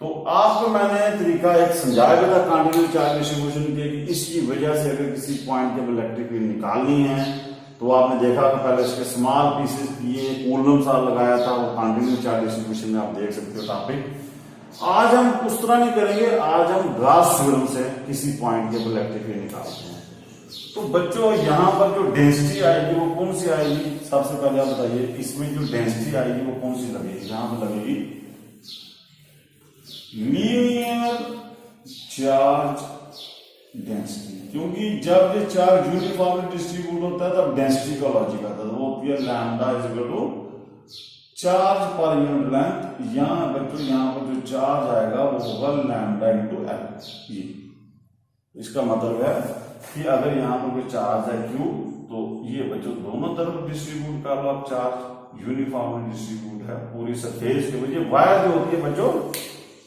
A: तो आपको मैंने तरीका एक समझाया था कंटिन्यूस चार्ज डिस्ट्रीब्यूशन के, कि इसकी वजह से अगर किसी पॉइंट के इलेक्ट्रिक फील्ड निकालनी है तो आपने देखा कि पहले इसके स्मॉल पीसेस किए, कूलम सा लगाया था, वो कंटिन्यूस चार्ज डिस्ट्रीब्यूशन में आप देख सकते हो टॉपिक। आज हम उस तरह नहीं करेंगे, आज हम गॉस थ्योरम से किसी पॉइंट के इलेक्ट्रिक फील्ड निकालते हैं। तो बच्चों यहां पर जो डेंसिटी आएगी वो कौन सी आएगी? सबसे पहले आप बताइए इसमें जो डेंसिटी आएगी वो कौन सी लगेगी? यहां पर लगेगी लीनियर चार्ज डेंसिटी, क्योंकि जब ये चार्ज यूनिफॉर्मली डिस्ट्रीब्यूट होता है तब डेंसिटी का लॉजिक आता है, वो होती है lambda is equal to charge per unit length. यहां बच्चों यहां पर जो चार्ज आएगा वो होगा लैम्डा इंटू L। ये इसका मतलब है कि अगर यहां पर कोई चार्ज है Q, तो ये बच्चों दोनों तरफ डिस्ट्रीब्यूट कर लो आप, चार्ज यूनिफॉर्मली डिस्ट्रीब्यूट है पूरी सरफेस के वजह। वायर जो होती है बच्चों,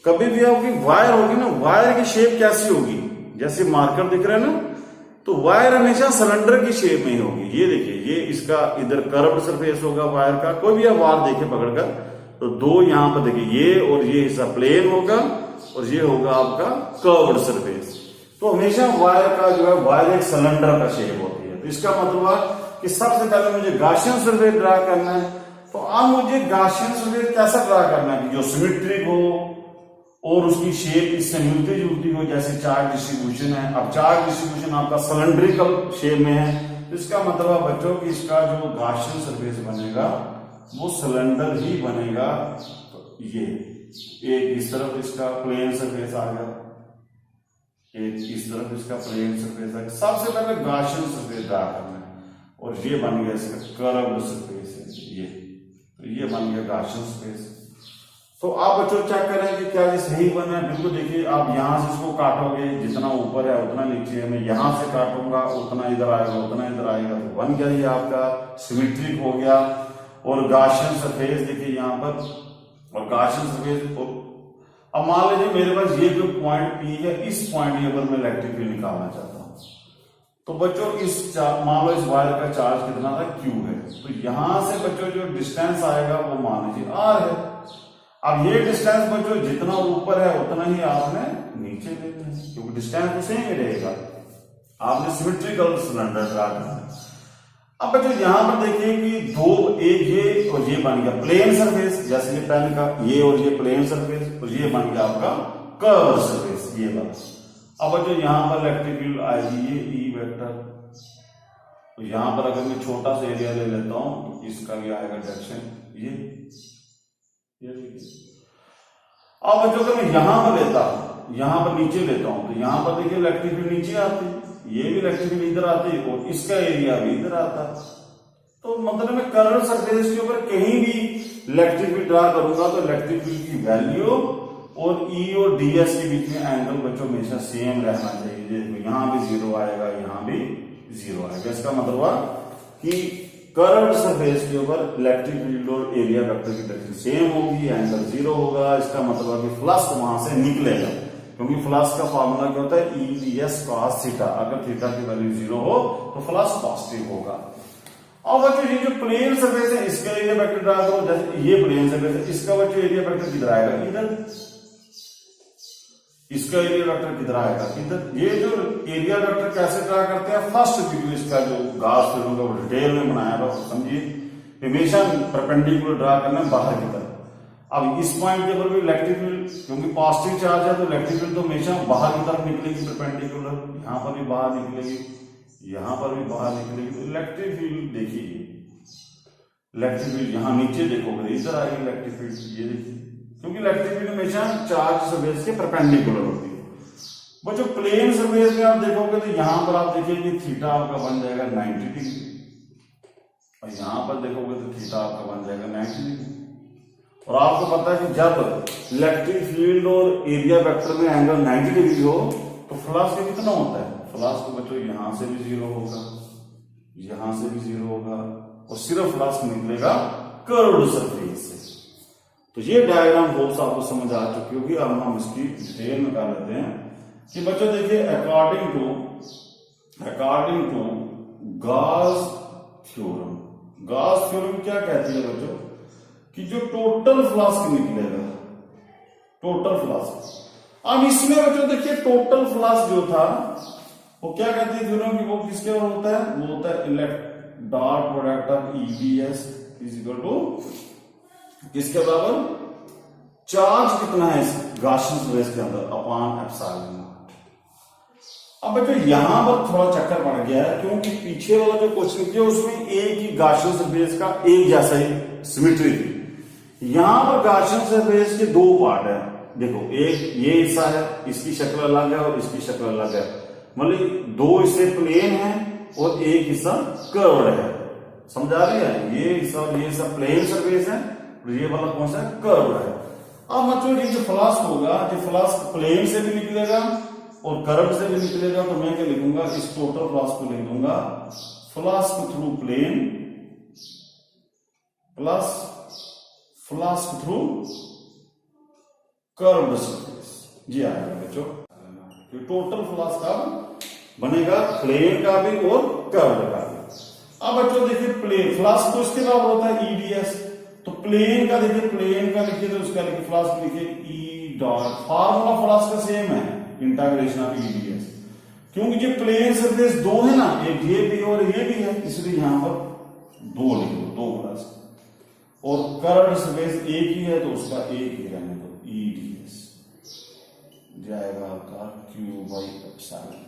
A: कभी भी आपकी वायर होगी ना, वायर की शेप कैसी होगी? जैसे मार्कर दिख रहा है ना, तो वायर हमेशा सिलेंडर की शेप में ही होगी। ये देखिए ये इसका इधर कर्व्ड सरफेस होगा वायर का, कोई भी आप वायर देखे पकड़कर, तो दो यहां पर देखिए ये और ये हिस्सा प्लेन होगा और ये होगा आपका कर्व्ड सरफेस। तो हमेशा वायर का जो है वायर एक सिलेंडर का शेप होती है। तो इसका मतलब है कि सबसे पहले मुझे गॉसियन सरफेस ड्रा करना है। तो अब मुझे गॉसियन सरफेस कैसा ड्रा करना है कि जो सिमेट्रिक हो और उसकी शेप इससे मिलती जुलती हो, जैसे चार्ज डिस्ट्रीब्यूशन है। अब चार्ज डिस्ट्रीब्यूशन आपका सिलेंड्रिकल शेप में है, तो इसका मतलब है बच्चों कि इसका जो गॉसियन सरफेस बनेगा वो सिलेंडर ही बनेगा। तो ये एक इस तरफ इसका प्लेन सरफेस आ गया, एक इस तरफ इसका प्लेन सरफेस है। सबसे पहले गॉसियन सरफेस ड्रा करना है और ये बन गया इसका कर्व्ड सरफेस है, ये बन गया गॉसियन सरफेस। तो आप बच्चों चेक करें कि क्या ये सही बना है। बिल्कुल देखिए आप यहां से इसको काटोगे, जितना ऊपर है उतना नीचे है, मैं यहां से काटूंगा उतना इधर आएगा उतना इधर आएगा, तो बन गया ये आपका सिमेट्रिक हो गया। और गॉसियन सरफेस देखिए यहां पर, और गॉसियन सरफेस। अब मान लीजिए मेरे पास ये जो पॉइंट P है, इस पॉइंट ये पर मैं इलेक्ट्रिक फील्ड निकालना चाहता हूं, तो बच्चों इस मान लो इस वायर का चार्ज कितना था Q है, तो यहां से बच्चों जो डिस्टेंस आएगा वो मान लीजिए R है। अब ये डिस्टेंस बच्चों जितना ऊपर है उतना ही आपने नीचे लेना है, क्योंकि डिस्टेंस तो सेम ही रहेगा। आपने सिमेट्रिकल सिलेंडर ड्रा करना है। अब बच्चों यहां पर देखिए कि दो, एक ये और ये बन गया प्लेन सरफेस, जैसे ये पेन का ये और ये प्लेन सरफेस, और ये बन गया आपका कर्व सरफेस, ये वाला। अब बच्चों यहां पर इलेक्ट्रिक फील्ड आएगी ये E वेक्टर, तो यहां पर अगर मैं छोटा सा एरिया ले लेता हूं तो इसका भी आएगा डायरेक्शन ये। अब बच्चों अगर मैं यहां पर लेता हूं, यहां पर नीचे लेता हूं, तो यहां पर देखिए इलेक्ट्रिक फील्ड नीचे आती है, ये भी इलेक्ट्रिक फील्ड इधर आती है और इसका एरिया भी इधर आता है। तो मतलब मैं कर्व सरफेस के ऊपर कहीं भी इलेक्ट्रिक फील्ड ड्रा करूंगा तो इलेक्ट्रिक फील्ड की वैल्यू और ई और डीएस के बीच में एंगल बच्चों हमेशा सेम रहना चाहिए। देखो यहां भी जीरो आएगा, यहां भी जीरो आएगा। इसका मतलब हुआ कि कर्व सरफेस के ऊपर इलेक्ट्रिक फील्ड और एरिया वेक्टर की डायरेक्शन सेम होगी, एंगल जीरो होगा। इसका मतलब है कि फ्लक्स वहां से निकलेगा, क्योंकि फ्लक्स का फॉर्मूला क्या होता है, ई डी एस कॉस थीटा। अगर थीटा की वैल्यू जीरो हो तो फ्लक्स पॉजिटिव होगा। और बच्चों ये जो प्लेन सरफेस है इसका एरिया वेक्टर ड्रा करो, जैसे ये प्लेन सरफेस है, इसका बच्चों एरिया वेक्टर किधर आएगा, इधर। इसका एरिया वेक्टर किधर आएगा, इधर। ये जो एरिया वेक्टर कैसे ड्रा करते हैं, फर्स्ट वीडियो इसका जो गाउस फिल्म का डिटेल में बनाया था, समझिए। हमेशा परपेंडिकुलर ड्रा करना बाहर की तरफ। अब इस पॉइंट के ऊपर भी इलेक्ट्रिक फील्ड, क्योंकि पॉजिटिव चार्ज है तो इलेक्ट्रिक फील्ड तो हमेशा बाहर की तरफ निकलेगी परपेंडिकुलर। यहां पर भी बाहर निकलेगी, यहां पर भी बाहर निकलेगी। तो इलेक्ट्रिक फील्ड देखिए, इलेक्ट्रिक फील्ड यहां नीचे देखोगे इधर आएगी इलेक्ट्रिक फील्ड, ये देखिए, क्योंकि इलेक्ट्रिक फील्ड हमेशा चार्ज सरफेस के परपेंडिकुलर होती है। बच्चों प्लेन सरफेस में आप देखोगे तो यहां पर आप देखिए थीटा आपका बन जाएगा 90 डिग्री, और यहां पर देखोगे तो थीटा आपका बन जाएगा 90 डिग्री। और आपको पता है कि जब इलेक्ट्रिक फील्ड और एरिया वेक्टर में एंगल 90 डिग्री हो तो फ्लक्स का कितना होता है, फ्लक्स को बच्चों यहां से भी जीरो होगा, यहां से भी जीरो होगा, और सिर्फ फ्लक्स निकलेगा कर्व्ड सरफेस से। तो ये डायग्राम होप्स आपको समझ आ चुकी होगी। अब हम इसकी डिटेल में कर लेते हैं कि बच्चों देखिए according to Gauss theorem, Gauss theorem क्या कहती है बच्चों, कि जो टोटल फ्लक्स निकलेगा, टोटल फ्लक्स। अब इसमें बच्चों देखिए टोटल फ्लक्स जो था वो क्या कहती है थ्योरम की, वो किसके बराबर होता है, वो होता है dot product of E d s is equal to किसके बराबर, चार्ज कितना है इस गॉसियन सरफेस के अंदर अपॉन एप्सिलॉन नॉट। अब बच्चों यहां पर थोड़ा चक्कर पड़ गया है, क्योंकि पीछे वाला जो क्वेश्चन किया उसमें एक ही गॉसियन सरफेस का एक जैसा ही सिमेट्री थी। यहां पर गॉसियन सरफेस के दो पार्ट है। देखो एक ये हिस्सा है, इसकी शक्ल अलग है और इसकी शक्ल अलग है, मतलब दो हिस्से प्लेन है और एक हिस्सा कर्व्ड है। समझा रही है, ये हिस्सा और ये हिस्सा प्लेन सरफेस है, ये वाला कौन सा है, कर्व है। अब मतलब ये जो फ्लक्स होगा, जो फ्लक्स प्लेन से भी निकलेगा और कर्व से भी निकलेगा, तो मैं क्या लिखूंगा, इस टोटल फ्लक्स को लिख दूंगा flux through plane plus flux through curved surface, जी आएगा बच्चों। टोटल फ्लक्स का बनेगा प्लेन का भी और कर्व का भी। अब बच्चों देखिए प्लेन फ्लक्स तो इसके बराबर होता है ईडीएस, तो प्लेन का देखिए, प्लेन का लिखिए तो उसका लिखिए फ्लक्स लिखिए ई डॉट, फार्मूला फ्लक्स का सेम है, इंटीग्रेशन ऑफ ईडीएस। क्योंकि ये प्लेन सरफेस दो है ना, एक ये भी और ये भी है, इसलिए यहां पर दो लिख दो, दो फ्लक्स। और कर्व्ड सरफेस एक ही है तो उसका एक ही रहने दो, ईडीएस जाएगा आपका क्यू बाई एप्सिलॉन।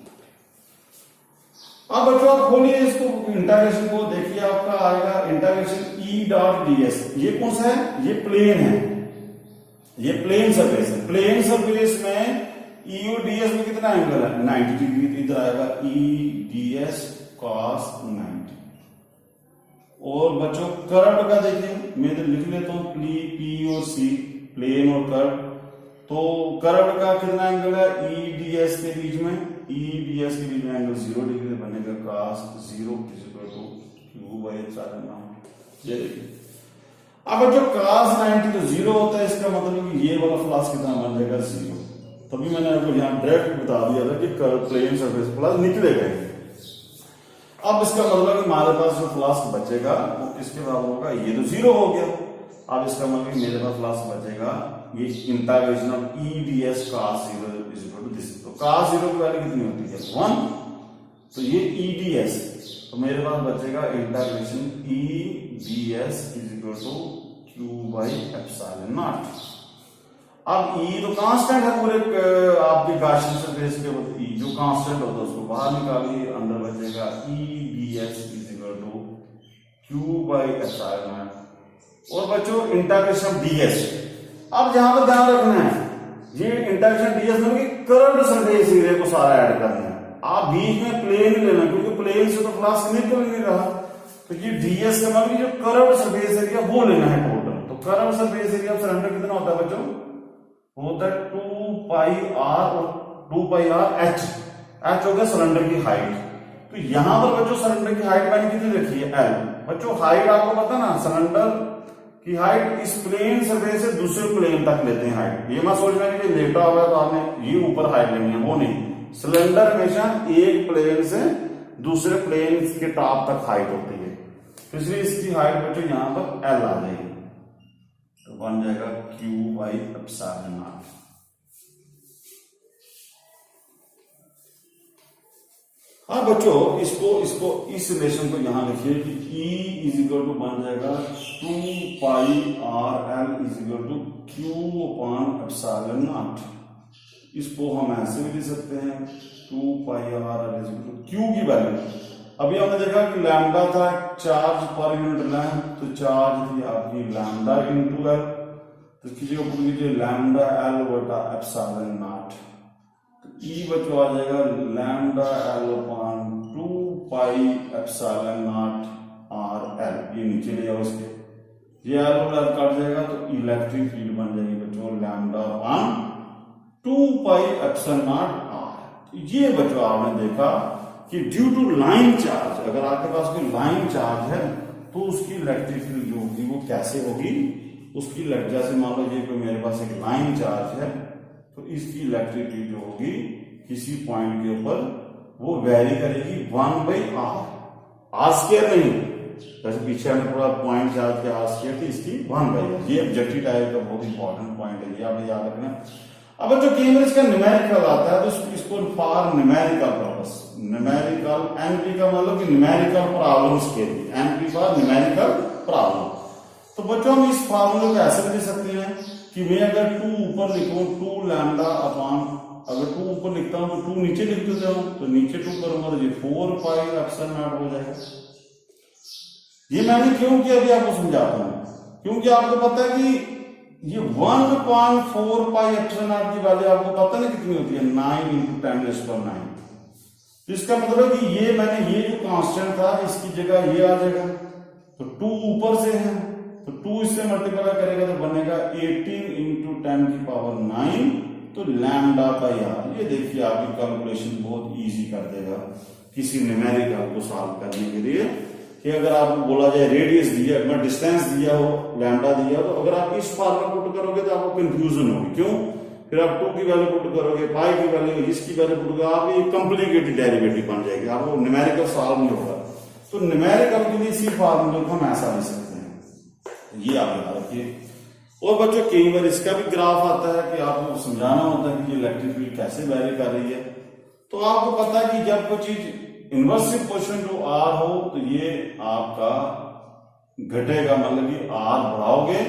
A: अब बच्चों आप खोलिए इसको, इंटीग्रेशन को देखिए, आपका आएगा इंटीग्रेशन ई डॉट डीएस। ये कौन सा है, ये प्लेन है, ये प्लेन सरफेस है। प्लेन सरफेस में ई और डीएस में कितना एंगल है, 90 डिग्री, इधर आएगा ई डीएस कॉस 90। और बच्चों कर्व का देखिए, मैं इधर लिख लेता हूं पी और सी, प्लेन और कर्व। तो कर्व का कितना एंगल है, ई डीएस के बीच में, ई डीएस के बीच में एंगल 0 डिग्री बनेगा, cos 0 Q by epsilon naught. ये देखिए, अब जो cos 90 तो 0 होता है, इसका मतलब कि ये वाला फ्लक्स कितना बन जाएगा 0। तभी मैंने आपको यहाँ डायरेक्ट बता दिया था कि प्लेन सरफेस फ्लक्स निकलेगा। अब इसका मतलब कि हमारे पास जो फ्लक्स बचेगा वो किसके बराबर होगा, ये तो 0 हो गया। अब इसका मतलब मेरे पास फ्लक्स बचेगा ये integration of E ds cos 0 is equal to this. तो cos 0 की वैल्यू कितनी होती है, 1, तो ये ई डीएस, तो मेरे पास बचेगा integration E ds is equal to Q by epsilon naught. अब ई तो कांस्टेंट है पूरे आपके गाउसियन सरफेस के, ई जो कांस्टेंट होता है उसको बाहर निकालिए, अंदर बचेगा E d s is equal to Q by epsilon. और बच्चों इंटीग्रेशन डीएस, अब जहां पर ध्यान रखना है ये इंटीग्रेशन डीएस मतलब कि कर्व्ड सरफेस एरिया को सारा ऐड करना है। आप बीच में प्लेन लेना, क्योंकि प्लेन से तो फ्लास्क निकल नहीं रहा, तो ये डीएस का मतलब जो कर्व्ड सरफेस एरिया वो लेना है टोटल। तो कर्व्ड सरफेस एरिया सिलेंडर कितना होता है बच्चों, होता है 2 पाई आर और 2 पाई आर एच। एच हो गया सिलेंडर की हाइट। तो यहां पर बच्चों सिलेंडर की हाइट मैंने कितनी रखी है, एल। बच्चों हाइट आपको पता ना, सिलेंडर की हाइट इस प्लेन सरफेस से दूसरे प्लेन तक लेते हैं हाइट। ये मत सोचना कि लेटा हुआ है तो आपने ये ऊपर हाइट लेनी है, वो नहीं। सिलेंडर हमेशा एक प्लेन से दूसरे प्लेन के टॉप तक हाइट होती है, तो इसलिए इसकी हाइट बच्चों यहां पर एल आ जाएगी, तो बन जाएगा क्यू बाई एप्सिलॉन नॉट। हाँ बच्चों, इसको इस रिलेशन को यहां लिखिए कि E इज इक्वल टू बन जाएगा 2 pi r l is equal to q upon epsilon not. इसको हम ऐसे भी लिख सकते हैं 2 pi r l is equal to q की वैल्यू। अभी हमने देखा कि लैम्डा था चार्ज पर यूनिट लेंथ, तो चार्ज थी आपकी लैम्डा इंटू एल, तो किसी को पुट कीजिए लैम्डा एल बटा एप्सिलॉन नॉट। ई बच्चों आ जाएगा lambda L upon 2 pi epsilon naught R L. ये नीचे ले जाओ इसके, ये एल और एल कट जाएगा तो इलेक्ट्रिक फील्ड बन जाएगी बच्चों lambda upon 2 pi epsilon naught r. ये बच्चों आपने देखा कि ड्यू टू लाइन चार्ज, अगर आपके पास कोई लाइन चार्ज है तो उसकी इलेक्ट्रिक फील्ड जो होगी वो कैसे होगी, उसकी जैसे मान लो ये कोई मेरे पास एक लाइन चार्ज है, तो इसकी इलेक्ट्रिक फील्ड जो होगी किसी पॉइंट के ऊपर वो वेरी करेगी 1 बाई आर स्क्वायर नहीं, जैसे पीछे हमने थोड़ा पॉइंट चार्ज के आर स्क्वायर थी, इसकी 1 बाई आर। ये ऑब्जेक्टिव टाइप का बहुत इंपॉर्टेंट पॉइंट है, ये आपने याद रखना। अब जो केंद्र इसका न्यूमेरिकल आता है तो इसको for numerical purpose, numerical NP का मतलब कि न्यूमेरिकल प्रॉब्लम्स के लिए, एनपी फॉर न्यूमेरिकल प्रॉब्लम। तो बच्चों हम इस फॉर्मूले को ऐसे लिख सकते हैं कि मैं अगर 2 ऊपर लिखूं 2 लैम्डा अपॉन, अगर 2 ऊपर लिखता हूं तो 2 नीचे लिख देता हूं, तो नीचे 2 करूंगा तो ये 4 पाई एप्सिलॉन नॉट हो जाएगा। ये मैंने क्यों किया अभी आपको समझाता हूं, क्योंकि आपको पता है कि ये 1/4 पाई एप्सिलॉन नॉट की वैल्यू आपको पता नहीं कितनी होती है, 9 × 10⁹। तो इसका मतलब कि ये मैंने ये जो कांस्टेंट था इसकी जगह ये आ जाएगा, तो 2 ऊपर से है तो 2 इससे मल्टीप्लाई करेगा तो बनेगा 18 × 10⁹, तो लैम्डा बाई आर। ये देखिए आपकी कैलकुलेशन बहुत इजी कर देगा किसी न्यूमेरिकल को सॉल्व करने के लिए, कि अगर आपको बोला जाए रेडियस दिया, अगर डिस्टेंस दिया हो, लैम्डा दिया हो, तो अगर आप इस फॉर्मूला पुट करोगे तो आपको कंफ्यूजन होगी। क्यों? फिर आप 2 की वैल्यू पुट करोगे, पाई की वैल्यू, इसकी वैल्यू पुट करोगे, आप ये कॉम्प्लिकेटेड डेरिवेटिव बन जाएगी, आपको न्यूमेरिकल सॉल्व नहीं होगा। तो न्यूमेरिकल के लिए इसी फॉर्मूले को हम ऐसा लिख सकते हैं, ये आप याद रखिए। और बच्चों कई बार इसका भी ग्राफ आता है कि आपको समझाना होता है कि ये इलेक्ट्रिक फील्ड कैसे वेरी कर रही है। तो आपको पता है कि जब कोई चीज इनवर्सिव पोर्शन टू आर हो तो ये आपका घटेगा, मतलब कि आर बढ़ाओगे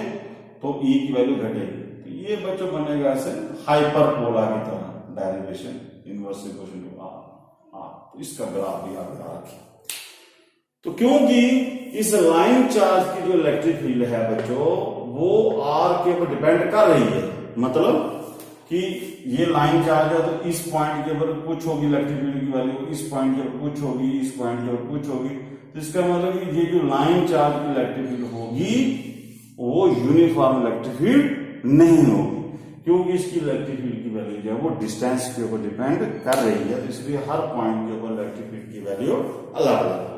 A: तो ई की वैल्यू घटेगी। तो ये बच्चों बनेगा ऐसे हाइपरबोला की तरह derivation, inversive portion to r. तो इसका ग्राफ भी आप याद रखिए। तो क्योंकि इस लाइन चार्ज की जो इलेक्ट्रिक फील्ड है बच्चों वो आर के ऊपर डिपेंड कर रही है, मतलब कि ये लाइन चार्ज है तो इस पॉइंट के ऊपर कुछ होगी इलेक्ट्रिक फील्ड की वैल्यू, इस पॉइंट के ऊपर कुछ होगी, इस पॉइंट के ऊपर कुछ होगी। तो इसका मतलब कि ये जो लाइन चार्ज की इलेक्ट्रिक फील्ड होगी वो यूनिफॉर्म इलेक्ट्रिक फील्ड नहीं होगी, क्योंकि इसकी इलेक्ट्रिक फील्ड की वैल्यू जो है वो डिस्टेंस के ऊपर डिपेंड कर रही है। तो इसलिए हर पॉइंट के ऊपर इलेक्ट्रिक फील्ड की वैल्यू अलग अलग होगी।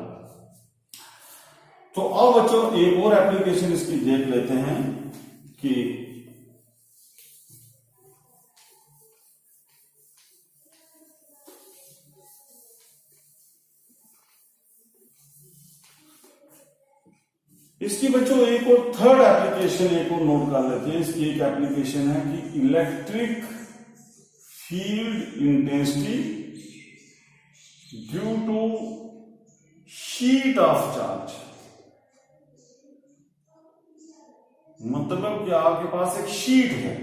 A: तो अब बच्चों एक और एप्लीकेशन इसकी देख लेते हैं कि इसकी बच्चों एक और थर्ड एप्लीकेशन एक और नोट कर लेते हैं। इसकी एक एप्लीकेशन है कि electric field intensity due to sheet of charge. मतलब कि आपके पास एक शीट है,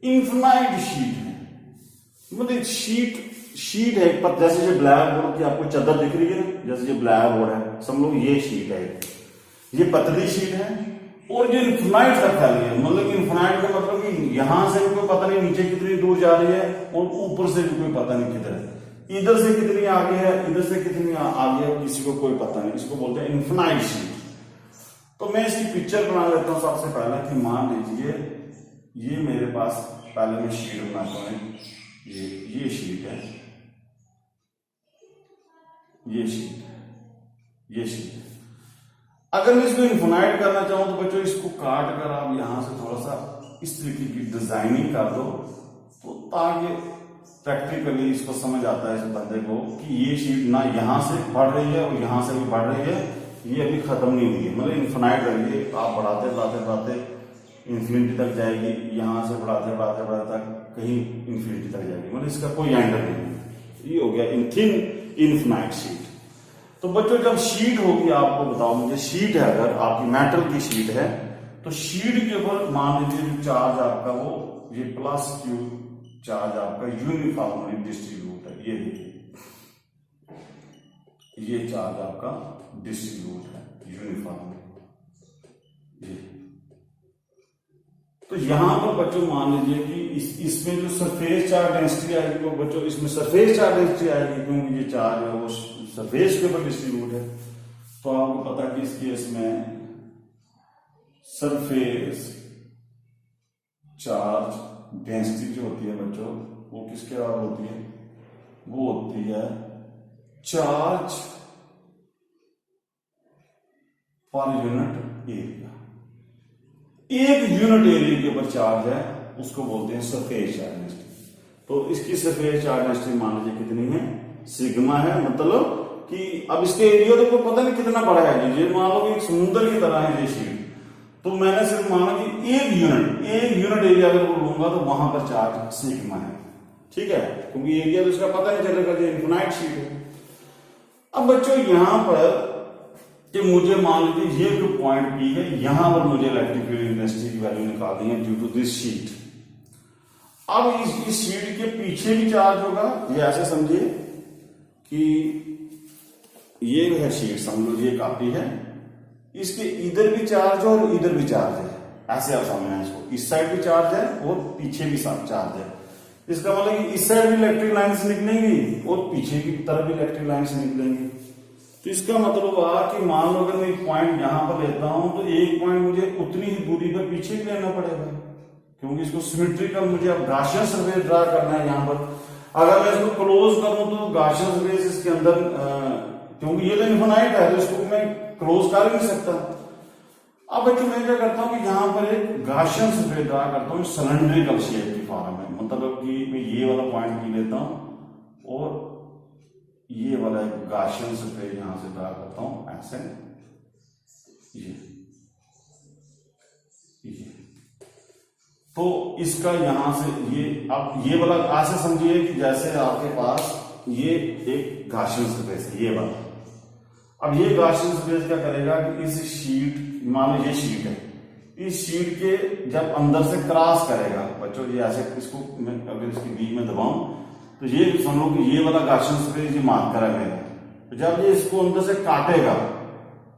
A: इन्फिनाइट शीट है, मतलब शीट है पर जैसे ये ब्लैक बोर्ड की आपको चादर दिख रही है ना, जैसे ये ब्लैक बोर्ड है, समझ लो ये शीट है, ये पतली शीट है और ये इन्फिनाइट तक फैली है। मतलब इन्फिनाइट का मतलब कि यहां से भी कोई पता नहीं नीचे कितनी दूर जा रही है और ऊपर से भी कोई पता नहीं किधर है, इधर से कितनी आगे है, इधर से कितनी आगे है, किसी को कोई पता नहीं। इसको बोलते हैं इन्फिनाइट शीट। तो मैं इसकी पिक्चर बना लेता हूं सबसे पहले कि मान लीजिए ये मेरे पास, पहले मैं शीट बनाता हूं, ये शीट है, ये शीट है, ये शीट है। अगर मैं इसको इन्फिनाइट करना चाहूं तो बच्चों इसको काट कर आप यहां से थोड़ा सा इस तरीके की डिजाइनिंग कर दो, तो ताकि प्रैक्टिकली इसको समझ आता है इस बंदे को कि ये शीट ना यहां से बढ़ रही है और यहां से भी बढ़ रही है, ये अभी खत्म नहीं हुई है। मतलब इन्फिनाइट रहिए, आप बढ़ाते बढ़ाते बढ़ाते इन्फिनिटी तक जाएगी, यहां से बढ़ाते बढ़ाते बढ़ाते कहीं इन्फिनिटी तक जाएगी, मतलब इसका कोई एंड नहीं है। ये हो गया इन्फिनाइट शीट। तो बच्चों जब शीट होगी, आपको बताओ मुझे, शीट है अगर आपकी मेटल की शीट है तो शीट के ऊपर मान लीजिए जो चार्ज आपका वो ये प्लस क्यू चार्ज आपका यूनिफॉर्मली डिस्ट्रीब्यूट है, ये देखिए ये चार्ज आपका डिस्ट्रीब्यूट है यूनिफॉर्मली। तो यहां पर बच्चों मान लीजिए कि इसमें जो सरफेस चार्ज डेंसिटी आएगी वो बच्चों इसमें सरफेस चार्ज डेंसिटी आएगी, क्योंकि ये चार्ज है वो सरफेस के ऊपर डिस्ट्रीब्यूट है। तो आपको पता कि इस केस में सरफेस चार्ज डेंसिटी जो होती है बच्चों वो किसके बराबर होती है, वो होती है चार्ज पर यूनिट एरिया। एक यूनिट एरिया के ऊपर चार्ज है उसको बोलते हैं सरफेस चार्ज डेंसिटी। तो इसकी सरफेस चार्ज डेंसिटी मान लीजिए कितनी है, सिग्मा है। मतलब कि अब इसके एरिया तो पता नहीं कितना बड़ा है, ये मान लो कि एक समुद्र की तरह है ये शीट, तो मैंने सिर्फ माना कि एक यूनिट एरिया अगर वो लूंगा तो वहां पर चार्ज सिग्मा है, ठीक है, क्योंकि एरिया तो इसका पता नहीं चलेगा, जो इन्फिनाइट शीट है। अब बच्चों यहां पर कि मुझे मान लीजिए ये जो पॉइंट पी है, यहां पर मुझे इलेक्ट्रिक फील्ड इंटेंसिटी की वैल्यू निकालनी है ड्यू टू दिस शीट। अब इस शीट के पीछे भी चार्ज होगा, ये ऐसे समझिए कि ये है शीट, समझ लो ये कापी है, इसके इधर भी चार्ज है और इधर भी चार्ज है, ऐसे आप समझना है इसको, इस साइड भी चार्ज है और पीछे भी चार्ज है। इसका मतलब कि इस साइड भी इलेक्ट्रिक लाइन्स निकलेंगी और पीछे की तरफ भी इलेक्ट्रिक लाइन्स निकलेंगी। तो इसका मतलब हुआ कि मान लो अगर मैं एक पॉइंट यहां पर लेता हूं तो एक पॉइंट मुझे उतनी ही दूरी पर पीछे भी लेना पड़ेगा, क्योंकि इसको सिमेट्रिकल मुझे अब गाशियन सरफेस ड्रा करना है यहां पर। अगर मैं इसको क्लोज करूं तो गाशियन सरफेस इसके अंदर, क्योंकि ये तो इन्फिनाइट है तो इसको मैं क्लोज कर ही नहीं सकता। अब बच्चों मैं क्या करता हूं कि यहां पर एक गाशियन सरफेस ड्रा करता हूं सिलेंड्रिकल शेप की फॉर्म में, मतलब कि मैं ये वाला पॉइंट भी लेता हूं और ये वाला एक गाशियन सरफेस यहां से ड्रा करता हूं ऐसे, ये तो इसका यहां से ये, अब ये वाला ऐसे समझिए कि जैसे आपके पास ये एक गाशियन सरफेस है, ये वाला। अब ये गाशियन सरफेस क्या करेगा कि इस शीट, मान लो ये शीट है, इस शीट के जब अंदर से क्रॉस करेगा बच्चों, ये ऐसे इसको मैं अगर इसके बीच में दबाऊं तो ये समझो कि ये वाला गाशियन सरफेस ये मार्कर है मेरा, तो जब ये इसको अंदर से काटेगा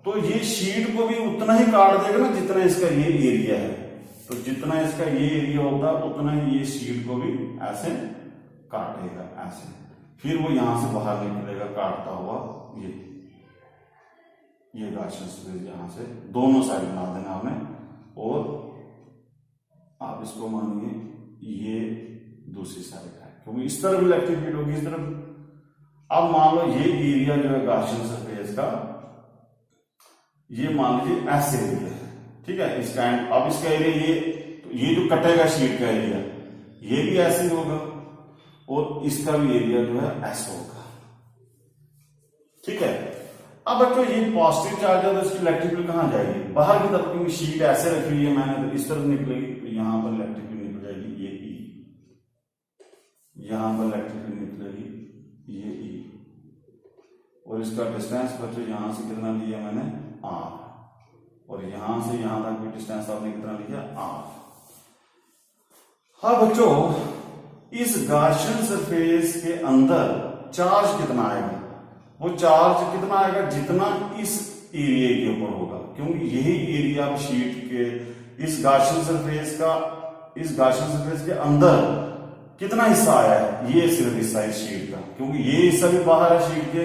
A: तो ये शीट को भी उतना ही काट देगा ना जितना इसका ये एरिया है। तो जितना इसका ये एरिया होता है उतना ही ये शीट को भी ऐसे काटेगा ऐसे, फिर वो यहां से बाहर निकलेगा काटता हुआ। ये गाशियन सरफेस यहां से दोनों साइड बना देना हमें, और आप इसको मानिए ये दूसरी साइड है, क्योंकि इस तरफ इलेक्ट्रिक फील्ड होगी इस तरफ। अब मान लो ये एरिया जो है गाशियन सरफेस का, ये मान लीजिए ऐसे एरिया है, ठीक है, इसका अब इसका एरिया ये जो कटेगा शीट का एरिया ये भी ऐसे ही होगा और इसका भी एरिया जो है ऐसे होगा, ठीक है। अब बच्चों ये पॉजिटिव चार्ज है तो इसकी इलेक्ट्रिक फील्ड कहां जाएगी, बाहर की तरफ, क्योंकि शीट ऐसे रखी हुई है मैंने, तो इस तरफ निकलेगी, तो यहां पर इलेक्ट्रिक फील्ड निकल जाएगी ये ई, यहां पर इलेक्ट्रिक फील्ड निकलेगी ये ई, और इसका डिस्टेंस बच्चों यहां से कितना लिया मैंने आर, और यहां से यहां तक भी डिस्टेंस आपने कितना लिया आर। हाँ बच्चों, इस गॉसियन सरफेस के अंदर चार्ज कितना आएगा? वो चार्ज कितना आएगा जितना इस एरिया के ऊपर होगा, क्योंकि यही एरिया शीट के इस गॉसियन सरफेस के अंदर कितना हिस्सा आया है, ये सिर्फ हिस्सा है शीट का, क्योंकि ये हिस्सा भी बाहर है शीट के,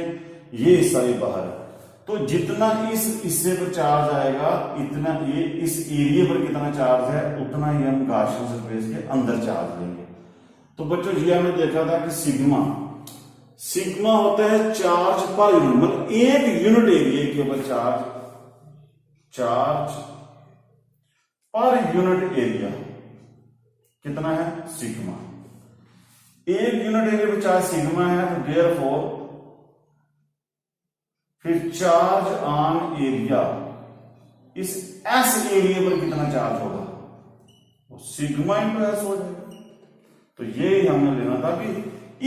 A: ये हिस्सा भी बाहर है। तो जितना इस हिस्से पर चार्ज आएगा, इतना ये इस एरिया पर कितना चार्ज है, उतना ही हम गॉसियन सरफेस के अंदर चार्ज लेंगे। तो बच्चों ये हमने देखा था कि सिग्मा होता है चार्ज पर यूनिट, मतलब एक यूनिट एरिया के ऊपर चार्ज पर यूनिट एरिया कितना है, सिग्मा। एक यूनिट एरिया पर चार्ज सिग्मा है, तो देयरफॉर फिर चार्ज ऑन एरिया, इस एस एरिया पर कितना चार्ज होगा, तो सिग्मा इंटू एस हो जाएगा। तो ये हमने लेना था कि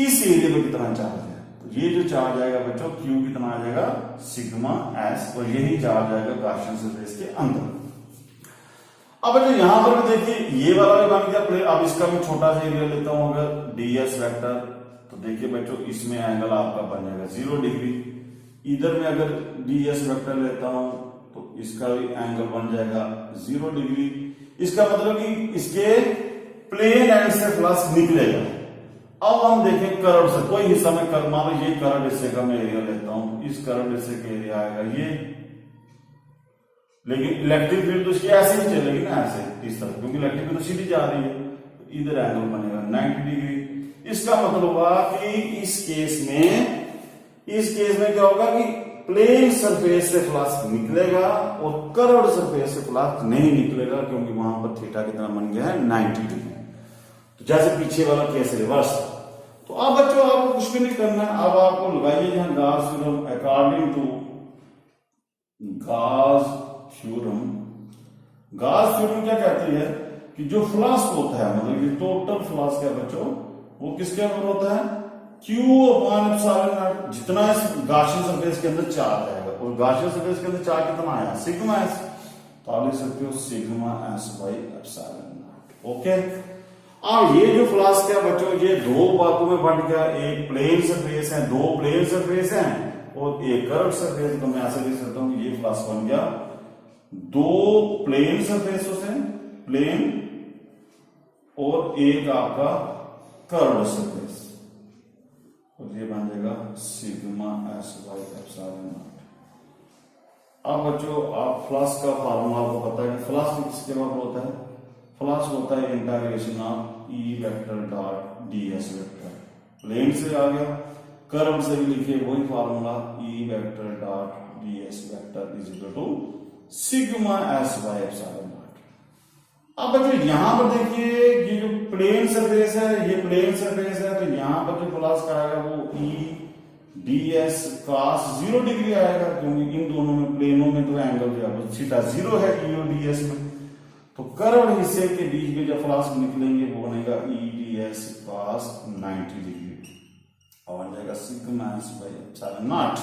A: इस एरिया पर कितना चार्ज है, तो ये जो चार्ज आएगा बच्चों क्यू कितना आ जाएगा, सिग्मा एस, और यही चार्ज आएगा गॉसियन सरफेस के अंदर। अब बच्चों यहां पर भी देखिए ये वाला भी बन गया। अब इसका मैं छोटा सा एरिया लेता हूं, अगर ds वेक्टर, तो देखिए बच्चों इसमें एंगल आपका बन जाएगा 0 डिग्री। इधर में अगर ds वेक्टर लेता हूं तो इसका भी एंगल बन जाएगा 0 डिग्री। इसका मतलब कि इसके प्लेन एंड से फ्लक्स निकलेगा। अब हम देखें कर्व से, कोई हिस्सा में कर्व, मान लो ये कर्व हिस्से का मैं एरिया लेता हूं, इस कर्व हिस्से का एरिया आएगा ये, लेकिन इलेक्ट्रिक फील्ड तो इसकी ऐसे ही चलेगी ना, ऐसे इस तरह, क्योंकि इलेक्ट्रिक फील्ड तो सीधी जा रही है, तो इधर एंगल बनेगा 90 डिग्री। इसका मतलब हुआ कि इस केस में क्या होगा कि प्लेन सरफेस से फ्लक्स निकलेगा और कर्व्ड सरफेस से फ्लक्स नहीं निकलेगा, क्योंकि वहां पर थीटा कितना बन गया है 90 डिग्री। तो जैसे पीछे वाला केस रिवर्स। तो अब बच्चों आपको कुछ भी नहीं करना है, अब आपको लगाइए यहां Gauss theorem. According to Gauss theorem क्या कहती है कि जो फ्लक्स होता है, मतलब ये टोटल फ्लक्स क्या बच्चों, वो किसके ऊपर होता है, Q अपॉन एप्सिलॉन नॉट, जितना इस गॉसियन सरफेस के अंदर चार्ज आएगा, और गॉसियन सरफेस के अंदर चार्ज कितना आया, सिग्मा एस, तो आप लिख सकते हो sigma s by epsilon not. Okay, अब ये जो फ्लक्स क्या बच्चों, ये दो बातों में बंट गया, एक प्लेन सरफेस है, दो प्लेन सरफेस है, और एक कर्व सरफेस। तो मैं ऐसे लिख सकता हूं कि ये फ्लक्स बन गया दो प्लेन सरफेसों से, प्लेन, और एक आपका कर्व सरफेस, और ये बन जाएगा sigma s by epsilon naught. अब बच्चों आप फ्लक्स का फार्मूला आपको पता है कि फ्लक्स किसके बराबर होता है, फ्लक्स होता है integration of E vector dot ds vector. Plane से आ गया, कर्व से भी लिखिए वही formula, E vector dot ds vector is equal to sigma s by epsilon naught. अब बच्चों यहां पर देखिए ये जो प्लेन सरफेस है, ये प्लेन सरफेस है, तो यहां पर जो फ्लक्स का आएगा वो ई ds cos 0 डिग्री आएगा, क्योंकि इन दोनों में प्लेनों में तो एंगल जो है थीटा 0 है ई और ds में। तो कर्व हिस्से के बीच में जब फ्लक्स निकलेंगे वो बनेगा ई ds cos 90 डिग्री, और बन जाएगा sigma s by epsilon not.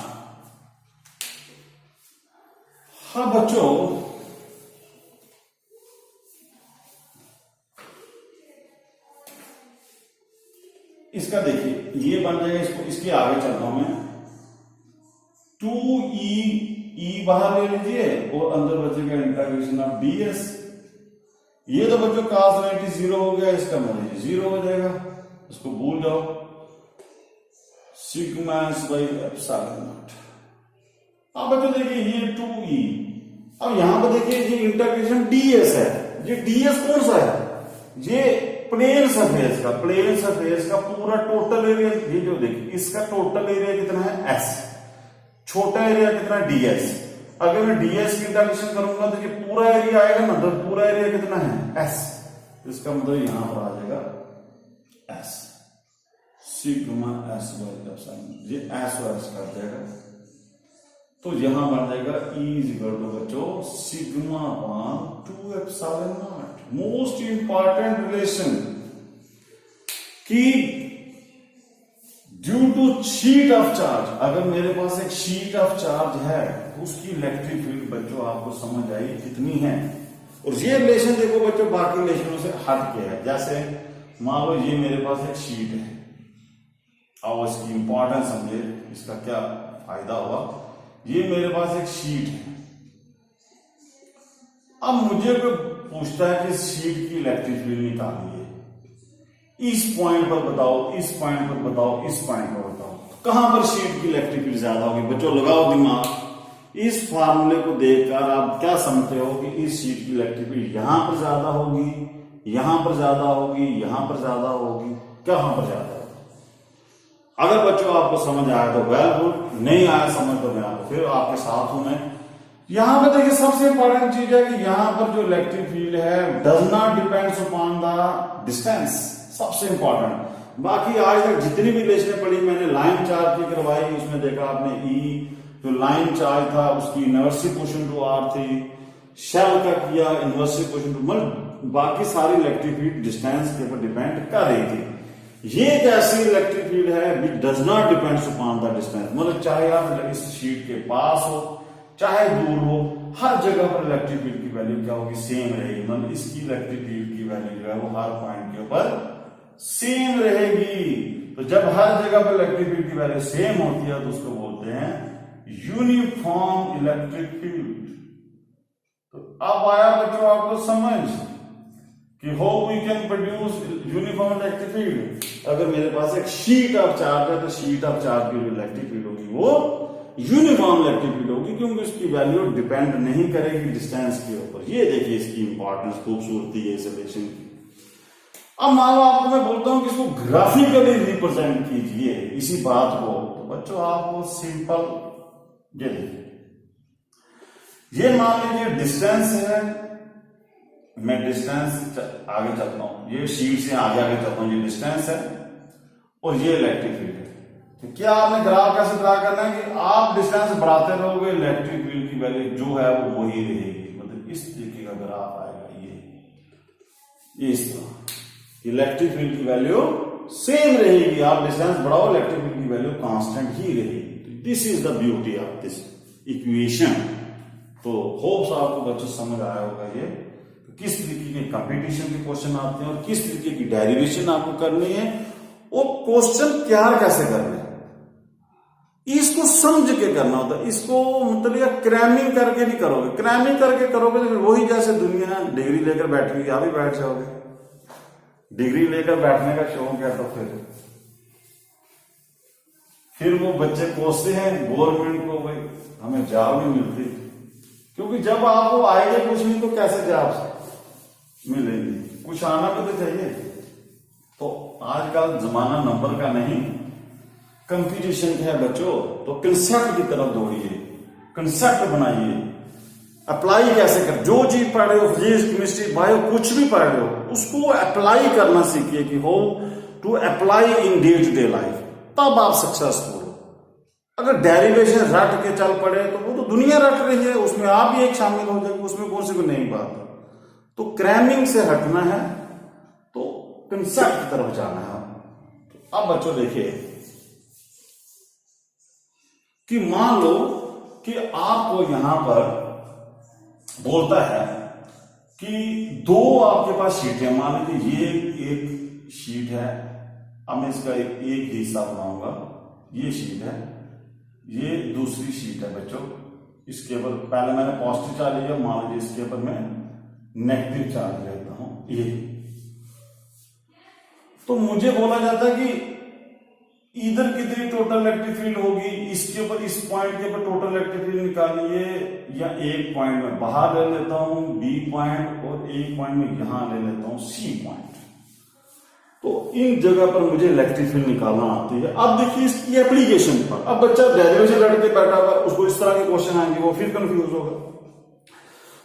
A: हाँ बच्चों, इसका देखिए ये बन जाएगा, इसको इसके आगे चलता हूं मैं, 2e बाहर ले लीजिए और अंदर बचेगा इंटीग्रेशन ऑफ ds। ये तो बच्चों cos 90 0 हो गया, इसका मतलब 0 हो जाएगा, इसको भूल जाओ, sigma s by epsilon naught. अब बच्चों देखिए ये 2e, अब यहां पर देखिए ये इंटीग्रेशन ds है, ये ds कौन सा है, ये प्लेन सरफेस का पूरा टोटल एरिया, ये जो देखिए इसका टोटल एरिया कितना है s, छोटा एरिया कितना ds। अगर मैं ds की इंटीग्रेशन करूंगा तो ये पूरा एरिया आएगा ना, तो पूरा एरिया कितना है s, इसका मतलब यहां पर आ जाएगा s, sigma s by epsilon, ये s और s कर जाएगा, तो यहां बन जाएगा E इज इक्वल टू बच्चों sigma upon 2 epsilon not. Most important relation कि due to sheet of charge, अगर मेरे पास एक शीट ऑफ चार्ज है उसकी इलेक्ट्रिक फील्ड बच्चों आपको समझ आई कितनी है। और ये रिलेशन देखो बच्चों बाकी रिलेशनों से हट के है, जैसे मान लो ये मेरे पास एक शीट है, अब इसकी इंपॉर्टेंस समझे, इसका क्या फायदा हुआ। ये मेरे पास एक शीट है, अब मुझे कोई पूछता है कि शीट की इलेक्ट्रिक फील्ड निकालिए, इस पॉइंट पर बताओ, इस पॉइंट पर बताओ, इस पॉइंट पर बताओ, कहां पर शीट की इलेक्ट्रिक फील्ड ज्यादा होगी। बच्चों लगाओ दिमाग, इस फार्मूले को देखकर आप क्या समझते हो कि इस शीट की इलेक्ट्रिक फील्ड यहां पर ज्यादा होगी, यहां पर ज्यादा होगी, यहां पर ज्यादा होगी, कहां पर ज्यादा होगी। अगर बच्चों आपको समझ आया तो वेल गुड, नहीं आया समझ तो मैं आपको फिर आपके साथ हूं मैं। यहां पर देखिए सबसे इंपॉर्टेंट चीज है कि यहां पर जो इलेक्ट्रिक फील्ड है does not depends upon the distance, सबसे इंपॉर्टेंट। बाकी आज तक जितनी भी रिलेशनें पढ़ी मैंने लाइन चार्ज की करवाई, उसमें देखा आपने ई जो लाइन चार्ज था उसकी इनवर्सिव पोर्शन टू आर थी, शेल का किया इनवर्सिव पोर्शन टू, मतलब बाकी सारी इलेक्ट्रिक फील्ड डिस्टेंस के ऊपर डिपेंड कर रही थी। ये एक ऐसी इलेक्ट्रिक फील्ड है which does not depends upon the distance, मतलब चाहे आप इस शीट के पास हो चाहे दूर हो, हर जगह पर इलेक्ट्रिक फील्ड की वैल्यू क्या होगी, सेम रहेगी। मतलब इसकी इलेक्ट्रिक फील्ड की वैल्यू जो है वो हर पॉइंट के ऊपर सेम रहेगी। तो जब हर जगह पर इलेक्ट्रिक फील्ड की वैल्यू सेम होती है तो उसको बोलते हैं यूनिफॉर्म इलेक्ट्रिक फील्ड। तो अब आया बच्चों आपको समझ कि how we can produce uniform electric field. अगर मेरे पास एक शीट ऑफ चार्ज है तो शीट ऑफ चार्ज की जो इलेक्ट्रिक फील्ड होगी वो यूनिफॉर्म इलेक्ट्रिक फील्ड होगी, क्योंकि उसकी वैल्यू डिपेंड नहीं करेगी डिस्टेंस के ऊपर। ये देखिए इसकी इंपॉर्टेंस, खूबसूरती है इस रिलेशन की। अब मान लो आपको मैं बोलता हूं कि इसको ग्राफिकली रिप्रेजेंट कीजिए इसी बात को, तो बच्चों आपको सिंपल ये देखिए, ये मान लीजिए डिस्टेंस है, मैं डिस्टेंस आगे चलता हूं, ये शीट से आगे आगे चलता हूं, ये डिस्टेंस है और ये इलेक्ट्रिक फील्ड है। तो क्या आपने ग्राफ कैसे ड्रा करना है कि आप डिस्टेंस बढ़ाते रहोगे, इलेक्ट्रिक फील्ड की वैल्यू जो है वो वही रहेगी। मतलब इस तरीके का ग्राफ आएगा, ये इस तरह इलेक्ट्रिक फील्ड की वैल्यू सेम रहेगी, आप डिस्टेंस बढ़ाओ इलेक्ट्रिक फील्ड की वैल्यू कांस्टेंट ही रहेगी। This is the beauty of this equation. तो होप्स आपको बच्चों समझ आया होगा ये किस तरीके के कंपटीशन के क्वेश्चन आते हैं और किस तरीके की डेरिवेशन आपको करनी है, वो क्वेश्चन तैयार कैसे करना है इसको समझ के करना होता है। इसको मतलब या क्रैमिंग करके नहीं करोगे, क्रैमिंग करके करोगे तो फिर वही जैसे दुनिया डिग्री लेकर बैठ गई, आप भी बैठ जाओगे। डिग्री लेकर बैठने का शौक है तो फिर वो बच्चे कोसते हैं गवर्नमेंट को, भाई हमें जॉब नहीं मिलती, क्योंकि जब आपको आएगा कुछ नहीं तो कैसे जॉब मिलेगी, कुछ आना भी तो चाहिए। तो आजकल जमाना नंबर का नहीं कंपटीशन का है बच्चों, तो कंसेप्ट की तरफ दौड़िए, कंसेप्ट बनाइए, अप्लाई कैसे कर, जो चीज पढ़ रहे हो फिजिक्स केमिस्ट्री बायो कुछ भी पढ़ रहे हो उसको अप्लाई करना सीखिए कि how to apply in day to day life, तब आप सक्सेसफुल हो। अगर डेरिवेशन रट के चल पड़े तो वो तो दुनिया रट रही है, उसमें आप भी एक शामिल हो जाएंगे, उसमें कौन सी कोई नई बात है। तो क्रैमिंग से हटना है तो कंसेप्ट की तरफ जाना है। तो अब बच्चों देखिए कि मान लो कि आपको यहां पर बोलता है कि दो आपके पास शीटें, मान लीजिए ये एक शीट है, अब मैं इसका एक ही हिस्सा बनाऊंगा, ये शीट है, ये दूसरी शीट है बच्चों, इसके ऊपर पहले मैंने पॉजिटिव चार्ज लिया, मान लीजिए इसके ऊपर मैं नेगेटिव चार्ज लेता हूं ये। तो मुझे बोला जाता है कि इधर कितनी टोटल इलेक्ट्रिक फील्ड होगी, इसके ऊपर इस पॉइंट के ऊपर टोटल इलेक्ट्रिक फील्ड निकालिए, या एक पॉइंट में बाहर ले लेता हूं बी पॉइंट और एक पॉइंट में यहां ले लेता हूं सी पॉइंट। तो इन जगह पर मुझे इलेक्ट्रिक फील्ड निकालना आती है। अब देखिए इसकी एप्लीकेशन पर, अब बच्चा डेरिवेशन लड़के बैठा हुआ उसको इस तरह के क्वेश्चन आएंगे, वो फिर कंफ्यूज होगा।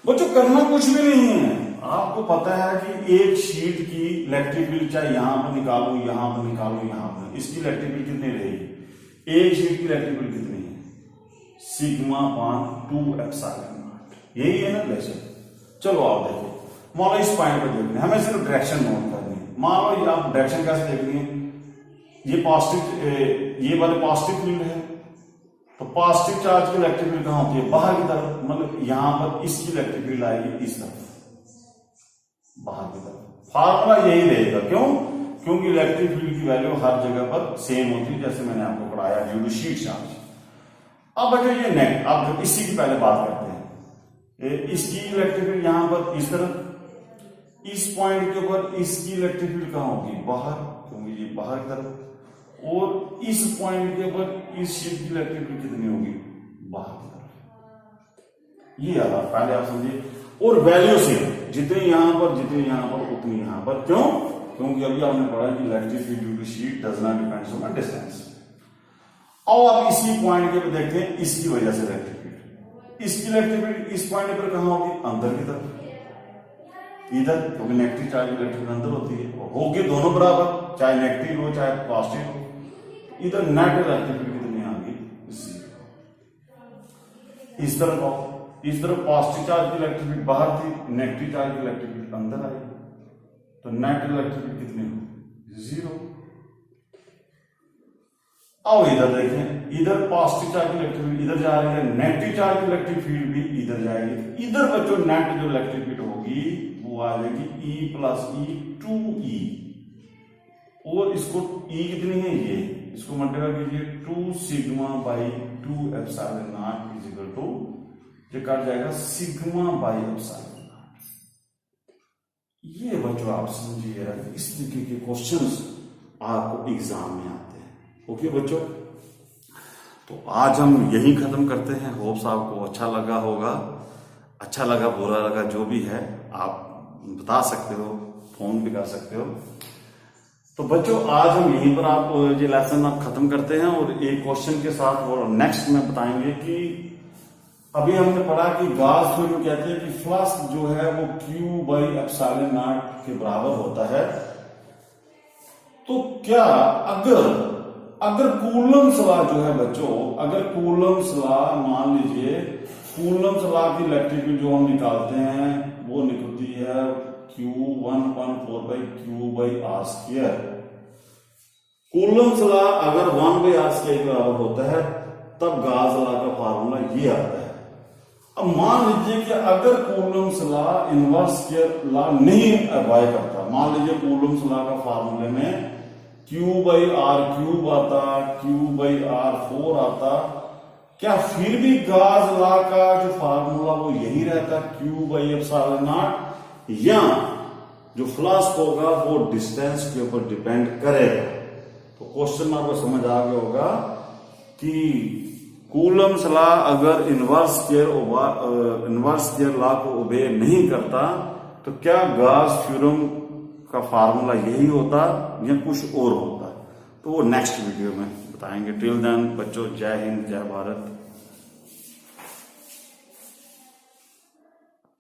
A: बच्चों करना कुछ भी नहीं है, आपको पता है कि एक शीट की इलेक्ट्रिक फील्ड चाहे यहां पर निकालू, यहां पर निकालू, यहां पर, इसकी इलेक्ट्रिक फील्ड कितनी रहेगी, एक शीट की इलेक्ट्रिक फील्ड कितनी है, सिग्मा अपान 2 एप्सिलॉन नॉट, यही है ना रिलेशन। चलो आप देखो, मान लो इस पॉइंट पर देखना है, हमें सिर्फ डायरेक्शन नोट करनी है। मान लो ये आप डायरेक्शन कैसे देखनी है, ये पॉजिटिव, ये वाले पॉजिटिव फील्ड है, तो पॉजिटिव चार्ज की इलेक्ट्रिक फील्ड कहां होती है, बाहर की तरफ, मतलब यहां पर इसकी इलेक्ट्रिक फील्ड आएगी इस तरफ, बाहर की तरफ। फार्मूला यही रहेगा, क्यों, क्योंकि इलेक्ट्रिक फील्ड की वैल्यू हर जगह पर सेम होती है, जैसे मैंने आपको पढ़ाया ड्यू टू शीट चार्ज। अब बच्चों ये नेट, अब इसी की पहले बात करते हैं। इसकी इलेक्ट्रिक फील्ड यहां पर इस तरफ, इस पॉइंट के ऊपर इसकी इलेक्ट्रिक फील्ड कहां होगी, बाहर, क्योंकि ये बाहर की तरफ, और इस पॉइंट के ऊपर इस शीट की इलेक्ट्रिक फील्ड कितनी होगी, बाहर की तरफ। ये याद आप पहले आप समझिए, और वैल्यू सेम, जितनी यहां पर उतनी यहां पर। क्यों? क्योंकि अभी आपने पढ़ा कि electric field due to sheet does not depends on the distance. और आप इसी पॉइंट के पे देखते हैं, इसकी वजह से इलेक्ट्रिक फील्ड, इसकी इलेक्ट्रिक फील्ड इस पॉइंट पर कहां होगी, अंदर की तरफ, इधर, क्योंकि नेगेटिव चार्ज इलेक्ट्रिक फील्ड अंदर होती है, होगी दोनों बराबर, चाहे नेगेटिव हो चाहे पॉजिटिव हो। इधर नेट इलेक्ट्रिक फील्ड कितनी आ गई, इस तरफ पॉजिटिव चार्ज की इलेक्ट्रिक फील्ड बाहर थी, नेगेटिव चार्ज की इलेक्ट्रिक फील्ड अंदर आई, तो नेट इलेक्ट्रिक फील्ड कितनी हो, 0। अब इधर देखें, इधर पॉजिटिव चार्ज की इलेक्ट्रिक फील्ड इधर जा रही है, नेगेटिव चार्ज की इलेक्ट्रिक फील्ड भी इधर जाएगी। इधर बच्चों नेट जो इलेक्ट्रिक फील्ड होगी वो आ जाएगी E प्लस ई 2E, और इसको E कितनी है, ये, इसको मल्टीप्लाई कीजिए 2 sigma by 2 epsilon naught is equal to, ये कट जाएगा सिग्मा बाई एप्सिलॉन नॉट। ये बच्चों आप समझिएगा, इस तरीके के क्वेश्चंस आपको एग्जाम में आते हैं। ओके बच्चों, तो आज हम यही खत्म करते हैं। होप्स आपको अच्छा लगा होगा, अच्छा लगा बुरा लगा जो भी है आप बता सकते हो, फोन भी कर सकते हो। तो बच्चों आज हम यहीं पर आप ये लेसन आप खत्म करते हैं, और एक क्वेश्चन के साथ और नेक्स्ट में बताएंगे कि अभी हमने पढ़ा कि गॉस थ्योरम कहते हैं कि फ्लक्स जो है वो Q बाई एप्सिलॉन नॉट के बराबर होता है। तो क्या अगर कूलम्स लॉ जो है बच्चों, अगर कूलम्स लॉ, मान लीजिए कूलम्स लॉ की इलेक्ट्रिक फील्ड जो हम निकालते हैं वो निकलती है Q1/4 by Q by r square. Coulomb's law अगर 1 बाई आर स्क्वायर के बराबर होता है तब गॉस लॉ का फार्मूला ये आता है। अब मान लीजिए कि अगर Coulomb's law inverse square law नहीं अप्लाई करता, मान लीजिए कूलम्स लॉ का फार्मूले में Q बाई आर क्यूब आता, Q बाई आर 4 आता, क्या फिर भी गॉस लॉ का जो फार्मूला वो यही रहता, Q बाई एप्सिलॉन नॉट, या जो फ्लक्स होगा वो डिस्टेंस के ऊपर डिपेंड करेगा? तो क्वेश्चन आपको समझ आ गया होगा कि कूलम्स लॉ अगर इनवर्स स्क्वायर लॉ को ओबे नहीं करता तो क्या गॉस थ्योरम का फार्मूला यही होता या कुछ और होता? तो वो नेक्स्ट वीडियो में बताएंगे। टिल देन बच्चों, जय हिंद, जय भारत।